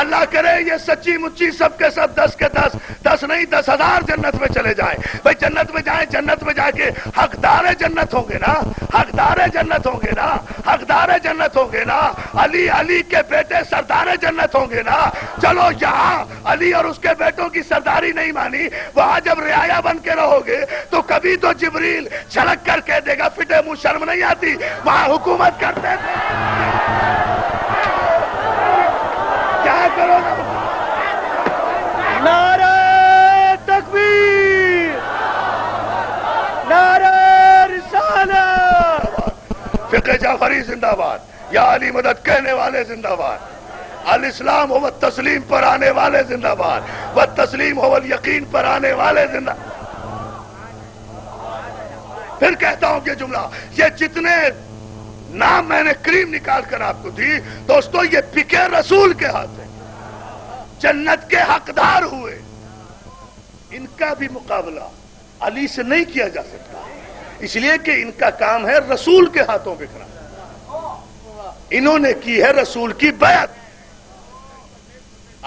اللہ کرے یہ سچی مچی سب کے سب 10 کے 10 10 نہیں 10,000 جنت میں چلے جائیں. بھائی جنت میں جائیں, جنت میں جا کے حقدار جنت ہوں گے نا, حقدار جنت ہوں گے نا, حقدار جنت ہوں گے نا. علی کے بیٹے سردار جنت ہوں گے نا. چلو یہاں علی اور اس کے بیٹوں کی سرداری نہیں مانی, وہاں جب رعایا بن کے رہو گے تو کبھی تو جبریل چھلک کر کہہ دے گا فٹے منہ شرم نہیں آتی, وہاں حکومت کرتے تھے کیا کرو نا. نعرہ تکبیر, نعرہ رسالت. فقہ جعفری زندہ باد, یا علی مدد کہنے والے زندہ باد, الاسلام ہو تسلیم پر آنے والے زندہ باد, و تسلیم ہو یقین پر آنے والے زندہ. پھر کہتا ہوں یہ جملہ, یہ جتنے نام میں نے کریم نکال کر آپ کو دی دوستو, یہ بکے رسول کے ہاتھ ہیں, جنت کے حقدار ہوئے. ان کا بھی مقابلہ علی سے نہیں کیا جا سکتا, اس لیے کہ ان کا کام ہے رسول کے ہاتھوں بکنا. انہوں نے کی ہے رسول کی بیعت,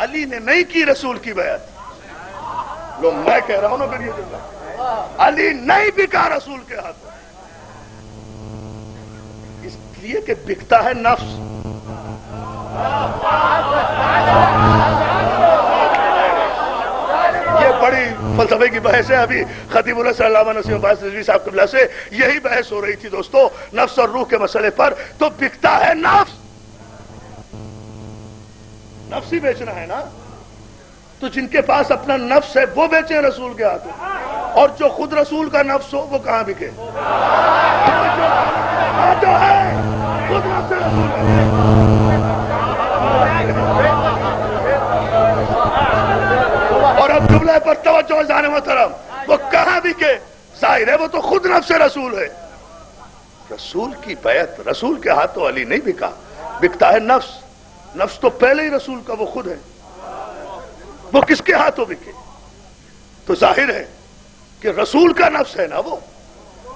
علی نے نہیں کی رسول کی بیعت. لو میں کہہ رہا ہوں نا پھر یہ جملہ, علی نہیں بکا رسول کے ہاتھوں, اس لیے کہ بکتا ہے نفس. یہ بڑی فلسفے کی بحث ہے. ابھی خطیب اللہ صلی اللہ علیہ وسلم رضوی صاحب قبلہ سے یہی بحث ہو رہی تھی دوستو, نفس اور روح کے مسئلے پر. تو بکتا ہے نفس, نفس ہی بیچنا ہے نا. تو جن کے پاس اپنا نفس ہے وہ بیچیں رسول کے ہاتھوں, اور جو خود رسول کا نفس ہو وہ کہاں بکے. جو ہے خود نفس رسول ہے. اور اب جملے پر توجہ جانے محترم, وہ کہاں بکے؟ ظاہر ہے وہ تو خود نفس رسول ہے. رسول کی بیعت رسول کے ہاتھوں علی نہیں بکا, بکتا ہے نفس. نفس تو پہلے ہی رسول کا وہ خود ہے, وہ کس کے ہاتھوں بکے؟ تو ظاہر ہے کہ رسول کا نفس ہے نا وہ.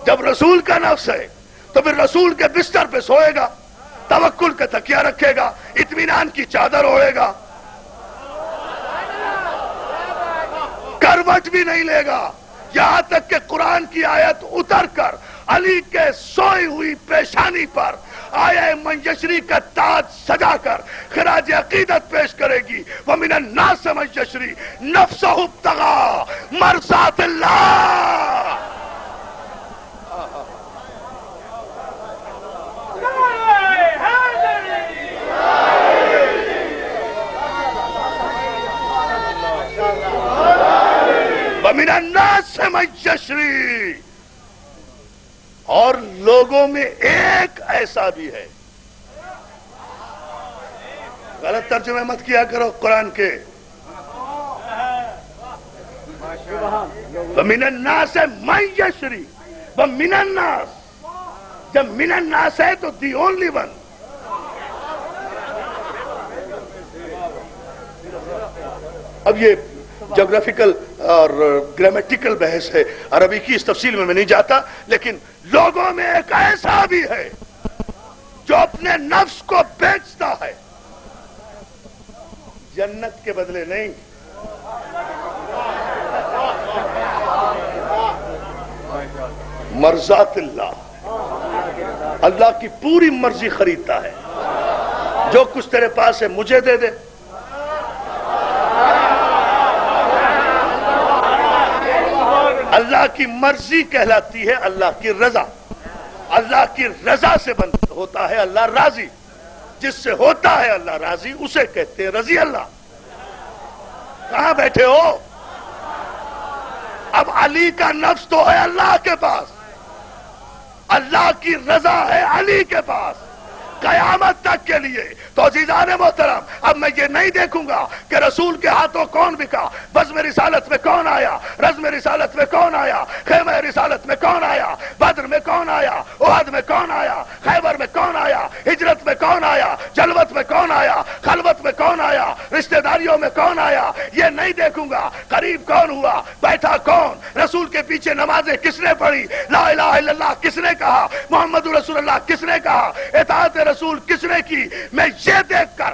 جب رسول کا نفس ہے تو پھر رسول کے بستر پہ سوئے گا, توکل کا تکیہ رکھے گا, اطمینان کی چادر اوڑھے گا, کروٹ بھی نہیں لے گا, یہاں تک کہ قرآن کی آیت اتر کر علی کے سوئی ہوئی پیشانی پر آیہ منجشری کا تاج سجا کر خراج عقیدت پیش کرے گی. وَمِنَ النَّاسِ مَن يَشْرِي نَفْسَهُ ابْتِغَاءَ مَرْضَاتِ اللَّهِ. وَمِنَ النَّاسِ مَن يَشْرِي, اور لوگوں میں ایک ایسا بھی ہے. غلط ترجمے مت کیا کرو قرآن کے. وَمِنَ النَّاسِ مَن يَشْرِي, وَمِنَ النَّاسِ, جب من الناس ہے تو دی اونلی ون. اب یہ جغرافیکل اور گرامیٹیکل بحث ہے, عربی کی اس تفصیل میں نہیں جاتا, لیکن لوگوں میں ایک ایسا بھی ہے جو اپنے نفس کو بیچتا ہے, جنت کے بدلے نہیں. مرضات اللہ, اللہ کی پوری مرضی خریدتا ہے. جو کچھ تیرے پاس ہے مجھے دے دے, اللہ کی مرضی کہلاتی ہے اللہ کی رضا. اللہ کی رضا سے بند ہوتا ہے اللہ راضی, جس سے ہوتا ہے اللہ راضی اسے کہتے ہیں رضی اللہ. کہاں بیٹھے ہو؟ اب علی کا نفس تو ہے اللہ کے پاس, اللہ کی رضا ہے علی کے پاس قیامت تک کے لیے. تو عزیزان محترم, اب میں یہ نہیں دیکھوں گا کہ رسول کے ہاتھوں کون بکا, بزم رسالت میں کون آیا, رزم رسالت میں کون آیا, خیمہ رسالت میں کون آیا, بدر میں کون آیا, احد میں کون آیا, خیبر میں کون آیا, ہجرت میں کون آیا, جلوت میں کون آیا, خلوت میں کون آیا, رشتہ داریوں میں کون آیا. یہ نہیں دیکھوں گا قریب کون ہوا, بیٹھا کون, رسول کے پیچھے نمازیں کس نے پڑھی, لا الہ الا اللہ کس نے کہا, محمد رسول اللہ کس نے کہا, اطاعت رسول کس نے کی. میں یہ دیکھ کر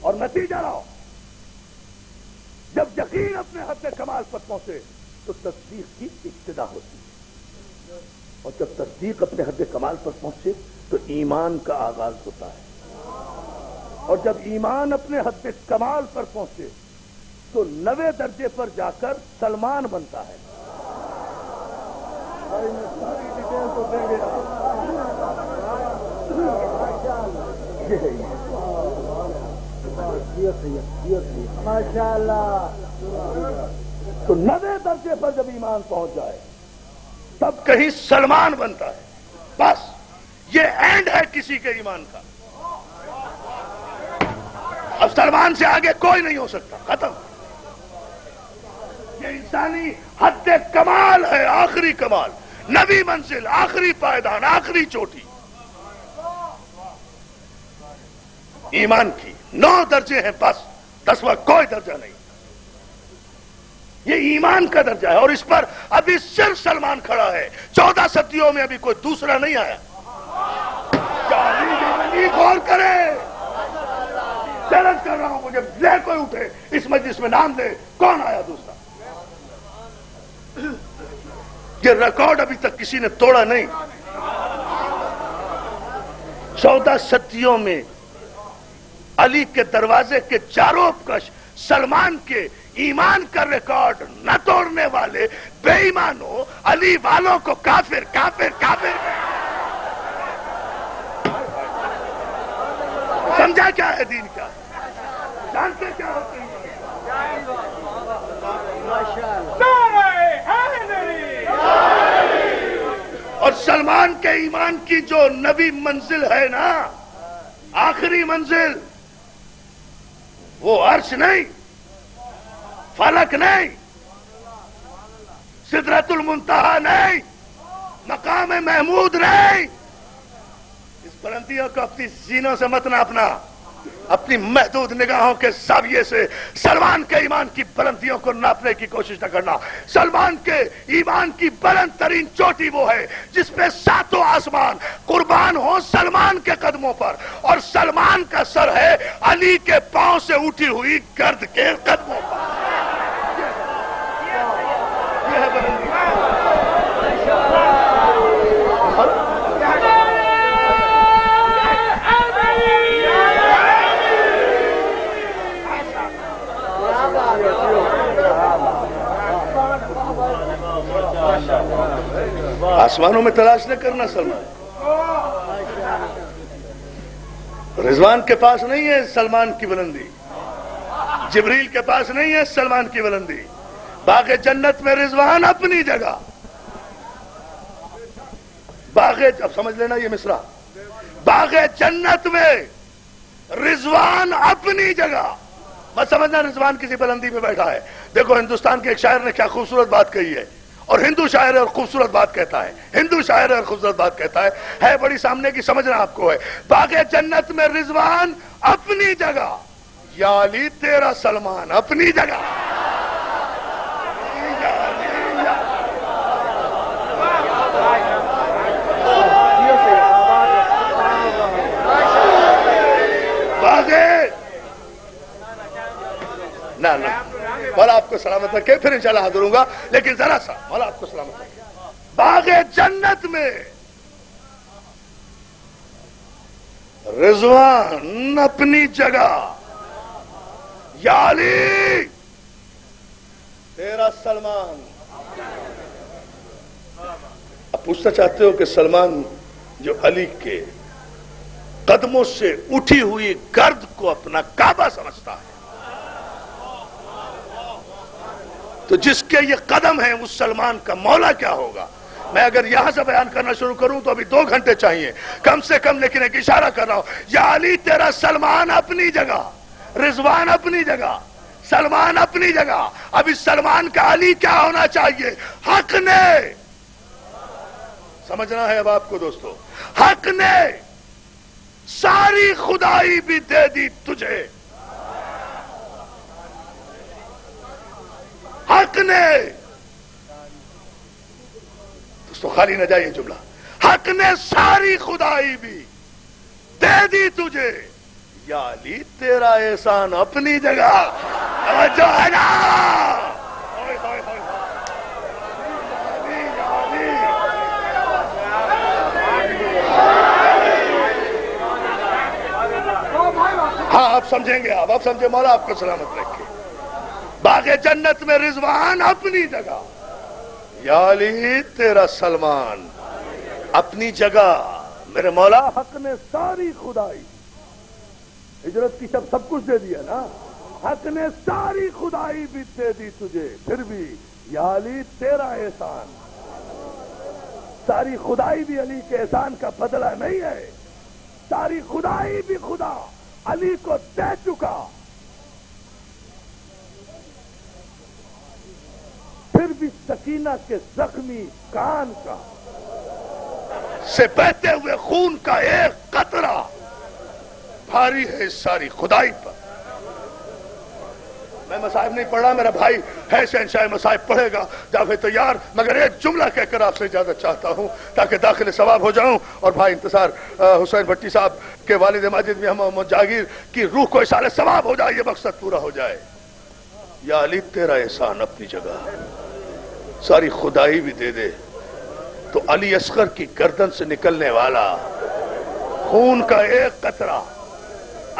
اور نتیجہ لاؤ. جب یقین اپنے حد کمال پر پہنچے تو تصدیق کی ابتدا ہوتی ہے، اور جب تصدیق اپنے حد کمال پر پہنچے تو ایمان کا آغاز ہوتا ہے، اور جب ایمان اپنے حد کمال پر پہنچے تو 90 درجے پر جا کر سلمان بنتا ہے. ساری ڈیٹیل تو دیں گے ماشاء اللہ. تو 90 درجے پر جب ایمان پہنچ جائے تب کہیں سلمان بنتا ہے. بس یہ اینڈ ہے کسی کے ایمان کا. اب سلمان سے آگے کوئی نہیں ہو سکتا، ختم. یہ انسانی حد کمال ہے، آخری کمال، نبی منزل، آخری پائیدان، آخری چوٹی. ایمان کی 9 درجے ہیں، بس 10واں کوئی درجہ نہیں. یہ ایمان کا درجہ ہے، اور اس پر ابھی صرف سلمان کھڑا ہے. 14 صدیوں میں ابھی کوئی دوسرا نہیں آیا. غور کرے، چیلنج کر رہا ہوں، مجھے لے کوئی اٹھے اس مجلس میں نام دے کون آیا دوسرا. یہ ریکارڈ ابھی تک کسی نے توڑا نہیں. 14 صدیوں میں علی کے دروازے کے چاروں کش سلمان کے ایمان کا ریکارڈ نہ توڑنے والے بے ایمانوں علی والوں کو کافر کافر کافر. سمجھا کیا ہے دین کا؟ جانتے کیا ہوتے ہیں؟ اور سلمان کے ایمان کی جو نبی منزل ہے نا، آخری منزل، وہ عرش نہیں، فلک نہیں، سدرۃ المنتہا نہیں، مقام محمود نہیں. اس بلندیوں کو اپنی زینوں سے مت ناپنا، اپنی محدود نگاہوں کے زاویے سے سلمان کے ایمان کی بلندیوں کو ناپنے کی کوشش نہ کرنا. سلمان کے ایمان کی بلند ترین چوٹی وہ ہے جس پہ 7 آسمان قربان ہوں سلمان کے قدموں پر، اور سلمان کا سر ہے علی کے پاؤں سے اٹھی ہوئی گرد کے قدموں پر. یہ ہے بلندی. آسمانوں میں تلاش نہ کرنا سلمان. رضوان کے پاس نہیں ہے سلمان کی بلندی، جبریل کے پاس نہیں ہے سلمان کی بلندی. باغ جنت میں رضوان اپنی جگہ، اب سمجھ لینا یہ مصرع، باغ جنت میں رضوان اپنی جگہ. مت سمجھنا رضوان کسی بلندی پہ بیٹھا ہے. دیکھو ہندوستان کے ایک شاعر نے کیا خوبصورت بات کہی ہے، اور ہندو شاعر ہے اور خوبصورت بات کہتا ہے. ہندو شاعر ہے اور خوبصورت بات کہتا ہے بڑی سامنے کی، سمجھنا آپ کو ہے. باغ جنت میں رضوان اپنی جگہ، یا علی تیرا سلمان اپنی جگہ. نہ مولا آپ کو سلامت رکھے، پھر انشاءاللہ حاضر ہوں گا، لیکن ذرا سا مولا آپ کو سلامت رکھے. باغ جنت میں رضوان اپنی جگہ، یا علی تیرا سلمان. اب پوچھنا چاہتے ہو کہ سلمان جو علی کے قدموں سے اٹھی ہوئی گرد کو اپنا کعبہ سمجھتا ہے، تو جس کے یہ قدم ہیں اس سلمان کا مولا کیا ہوگا؟ میں اگر یہاں سے بیان کرنا شروع کروں تو ابھی 2 گھنٹے چاہیے کم سے کم، لیکن ایک اشارہ کر رہا ہوں. یا علی تیرا سلمان اپنی جگہ، رضوان اپنی جگہ، سلمان اپنی جگہ. اب اس سلمان کا علی کیا ہونا چاہیے؟ حق نے، سمجھنا ہے اب آپ کو دوستو، حق نے ساری خدائی بھی دے دی تجھے. حق نے، دوستو خالی نہ جائے جملہ، حق نے ساری خدائی بھی دے دی تجھے، یا علی تیرا احسان اپنی جگہ جو ہے نا. ہاں آپ سمجھیں گے, آپ سمجھے, مولا آپ کو سلامت رکھے. باغ جنت میں رضوان اپنی جگہ, یا علی تیرا سلمان اپنی جگہ. میرے مولا حق نے ساری خدائی, ہجرت کی سب کچھ دے دیا نا, حق نے ساری خدائی بھی دے دی تجھے, پھر بھی یا علی تیرا احسان. ساری خدائی بھی علی کے احسان کا بدلہ نہیں ہے, ساری خدائی بھی خدا علی کو دے چکا. پھر بھی سکینہ کے زخمی کان کا سے بہتے ہوئے خون کا ایک قطرہ بھاری ہے اس ساری خدائی پر. میں مصائب نہیں پڑھ رہا, میرا بھائی ہے شہنشاہ مصائب پڑھے گا, جاوے تیار. مگر ایک جملہ کہہ کر آپ سے اجازت چاہتا ہوں تاکہ داخل ثواب ہو جاؤں. اور بھائی انتصار حسین بھٹی صاحب کے والد ماجد میں محمد جاگیر کی روح کو اشارے ثواب ہو جائے, یہ مقصد پورا ہو جائے. یا علی تیرا احسان اپنی جگہ, ساری خدائی بھی دے دے تو علی اصغر کی گردن سے نکلنے والا خون کا ایک قطرہ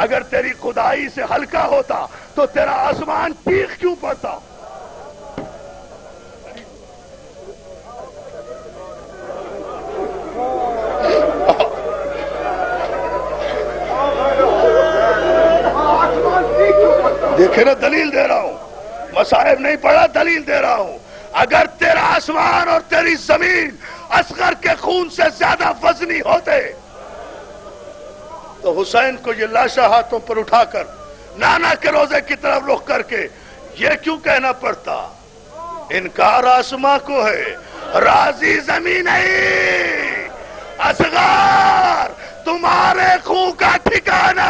اگر تیری خدائی سے ہلکا ہوتا تو تیرا آسمان چیخ کیوں پڑتا؟ دیکھیں نا, دلیل دے رہا ہوں, مصائب نہیں پڑھا, دلیل دے رہا ہوں. اگر تیرا آسمان اور تیری زمین اصغر کے خون سے زیادہ وزنی ہوتے تو حسین کو یہ لاشا ہاتھوں پر اٹھا کر نانا کے روزے کی طرف رخ کر کے یہ کیوں کہنا پڑتا, انکار آسماں کو ہے, راضی زمین نہیں, اصغر تمہارے خون کا ٹھکانہ.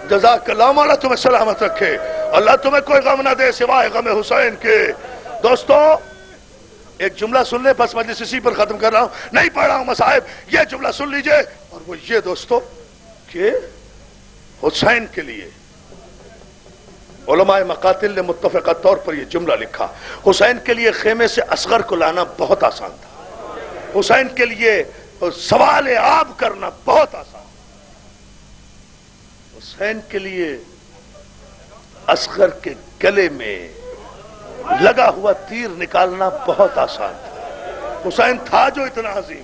جزاک اللہ, مولا تمہیں سلامت رکھے, اللہ تمہیں کوئی غم نہ دے سوائے غم حسین کے. دوستو ایک جملہ سن لے, بس مجلس اسی پر ختم کر رہا ہوں, نہیں پڑھ رہا ہوں مصائب, یہ جملہ سن لیجئے. اور وہ یہ دوستو کہ حسین کے لیے علماء مقاتل نے متفقہ طور پر یہ جملہ لکھا, حسین کے لیے خیمے سے اصغر کو لانا بہت آسان تھا, حسین کے لیے سوال آب کرنا بہت آسان, حسین کے لیے اصغر کے گلے میں لگا ہوا تیر نکالنا بہت آسان تھا. حسین تھا جو اتنا عظیم.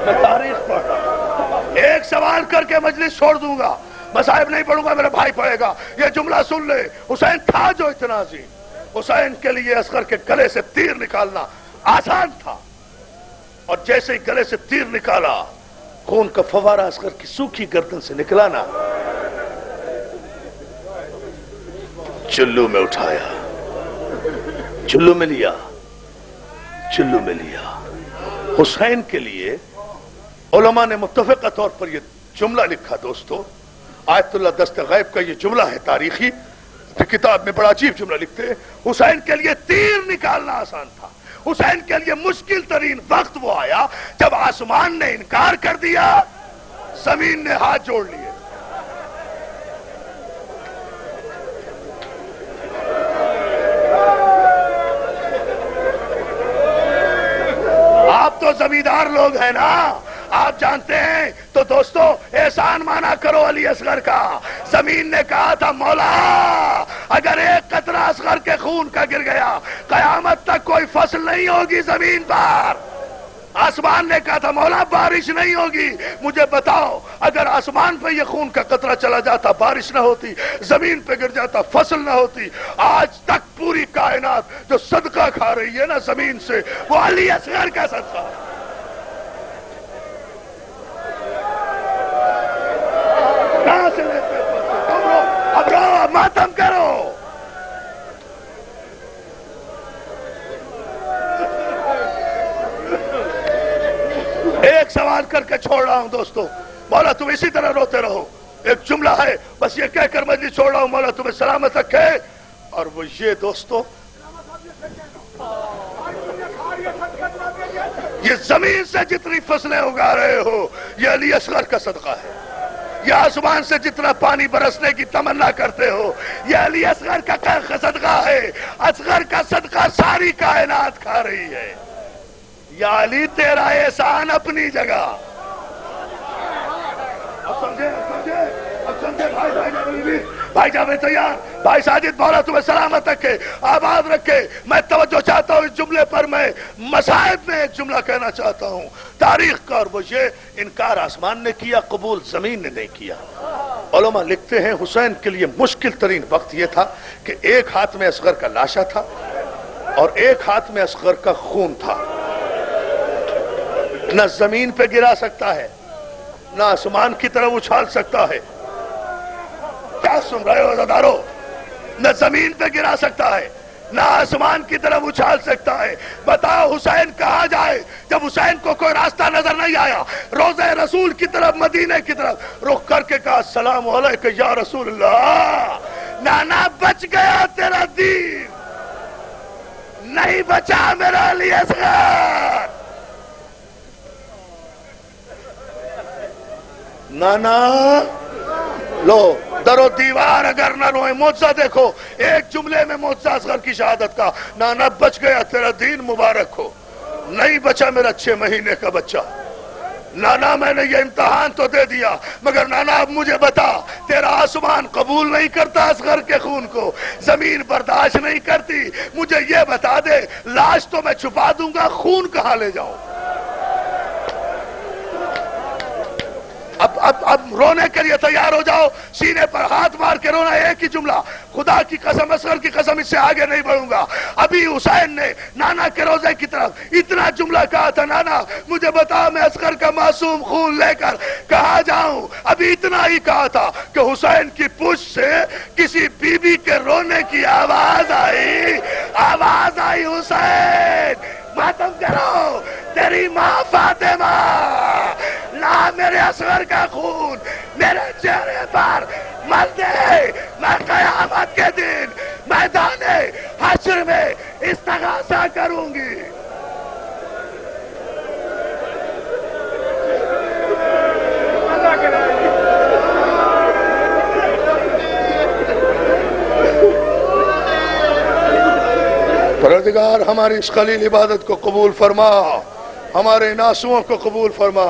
میں تاریخ پڑھ رہا ہوں, ایک سوال کر کے مجلس چھوڑ دوں گا, مصائب نہیں پڑھوں گا, میرا بھائی پڑھے گا. یہ جملہ سن لے, حسین تھا جو اتنا عظیم. حسین کے لیے اصغر کے گلے سے تیر نکالنا آسان تھا, اور جیسے ہی گلے سے تیر نکالا خون کا فوارہ اصغر کی سوکھی گردن سے نکلانا, چلو میں اٹھایا, چلو میں لیا, چلو میں لیا. حسین کے لیے علماء نے متفقہ طور پر یہ جملہ لکھا. دوستو آیت اللہ دست غیب کا یہ جملہ ہے تاریخی, کتاب میں بڑا عجیب جملہ لکھتے ہیں, حسین کے لیے تیر نکالنا آسان تھا. حسین کے لیے مشکل ترین وقت وہ آیا جب آسمان نے انکار کر دیا, زمین نے ہاتھ جوڑ لیے. آپ تو زمیندار لوگ ہیں نا, آپ جانتے ہیں. تو دوستو احسان مانا کرو علی اصغر کا. زمین نے کہا تھا مولا اگر ایک قطرہ اصغر کے خون کا گر گیا قیامت تک کوئی فصل نہیں ہوگی زمین پر. آسمان نے کہا تھا مولا بارش نہیں ہوگی. مجھے بتاؤ اگر آسمان پہ یہ خون کا قطرہ چلا جاتا بارش نہ ہوتی, زمین پہ گر جاتا فصل نہ ہوتی. آج تک پوری کائنات جو صدقہ کھا رہی ہے نا زمین سے, وہ علی اصغر کا صدقہ ہے. کہاں سے لیتے اب رو, ماتم کرو. ایک سوال کر کے چھوڑ رہا ہوں دوستو, مولا تم اسی طرح روتے رہو. ایک جملہ ہے، بس یہ کہہ کر مجلس چھوڑ رہا ہوں، مولا تمہیں سلامت رکھے، اور وہ یہ دوستو، یہ زمین سے جتنی فصلیں اگا رہے ہو یہ علی اصغر کا صدقہ ہے، یہ آسمان سے جتنا پانی برسنے کی تمنا کرتے ہو یہ علی اصغر کا صدقہ ہے، اصغر کا صدقہ ساری کائنات کھا رہی ہے، یا علی تیرا احسان اپنی جگہ۔ اب سمجھے بھائی جاوید تیار، بھائی ساجد، مولا تمہیں سلامت رکھے، آباد رکھے۔ میں توجہ چاہتا ہوں اس جملے پر، میں مصائب میں ایک جملہ کہنا چاہتا ہوں تاریخ کا، اور وہ یہ انکار آسمان نے کیا، قبول زمین نے نہیں کیا۔ علماء لکھتے ہیں حسین کے لیے مشکل ترین وقت یہ تھا کہ ایک ہاتھ میں اصغر کا لاشا تھا اور ایک ہاتھ میں اصغر کا خون تھا، نہ زمین پہ گرا سکتا ہے نہ آسمان کی طرف اچھال سکتا ہے۔ کیا سن رہے ہو عزادارو؟ نہ زمین پہ گرا سکتا ہے نہ آسمان کی طرف اچھال سکتا ہے۔ بتاؤ حسین کہاں جائے جب حسین کو کوئی راستہ نظر نہیں آیا؟ روضہ رسول کی طرف، مدینے کی طرف رخ کر کے کہا السلام علیکہ یا رسول اللہ۔ نانا بچ گیا تیرا دین، نہیں بچا میرا علی اصغر۔ نانا لو در و دیوار اگر نہ روئے، معجزہ دیکھو ایک جملے میں، معجزہ اصغر کی شہادت کا، نانا بچ گیا تیرا دین مبارک ہو، نہیں بچا میرا 6 مہینے کا بچہ۔ نانا میں نے یہ امتحان تو دے دیا، مگر نانا اب مجھے بتا، تیرا آسمان قبول نہیں کرتا اصغر کے خون کو، زمین برداشت نہیں کرتی، مجھے یہ بتا دے، لاش تو میں چھپا دوں گا، خون کہاں لے جاؤں؟ اب رونے کے لیے تیار ہو جاؤ، سینے پر ہاتھ مار کے رونا، ایک ہی جملہ، خدا کی قسم، اصغر کی قسم، اس سے آگے نہیں بڑھوں گا۔ ابھی حسین نے نانا کے روزے کی طرف اتنا جملہ کہا تھا، نانا مجھے بتا میں اصغر کا معصوم خون لے کر کہاں جاؤں؟ ابھی اتنا ہی کہا تھا کہ حسین کی پشت سے کسی بی بی کے رونے کی آواز آئی، حسین ماتم کرو، تیری ماں فاطمہ، لا میرے اصغر کا خون میرے چہرے پر مل دے، میں قیامت کے دن میدان حشر میں استغاثہ کروں گی۔ پروردگار ہماری اس خلیل عبادت کو قبول فرما، ہمارے ناسوؤں کو قبول فرما۔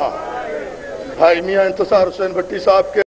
بھائی میاں انتصار حسین بھٹی صاحب کے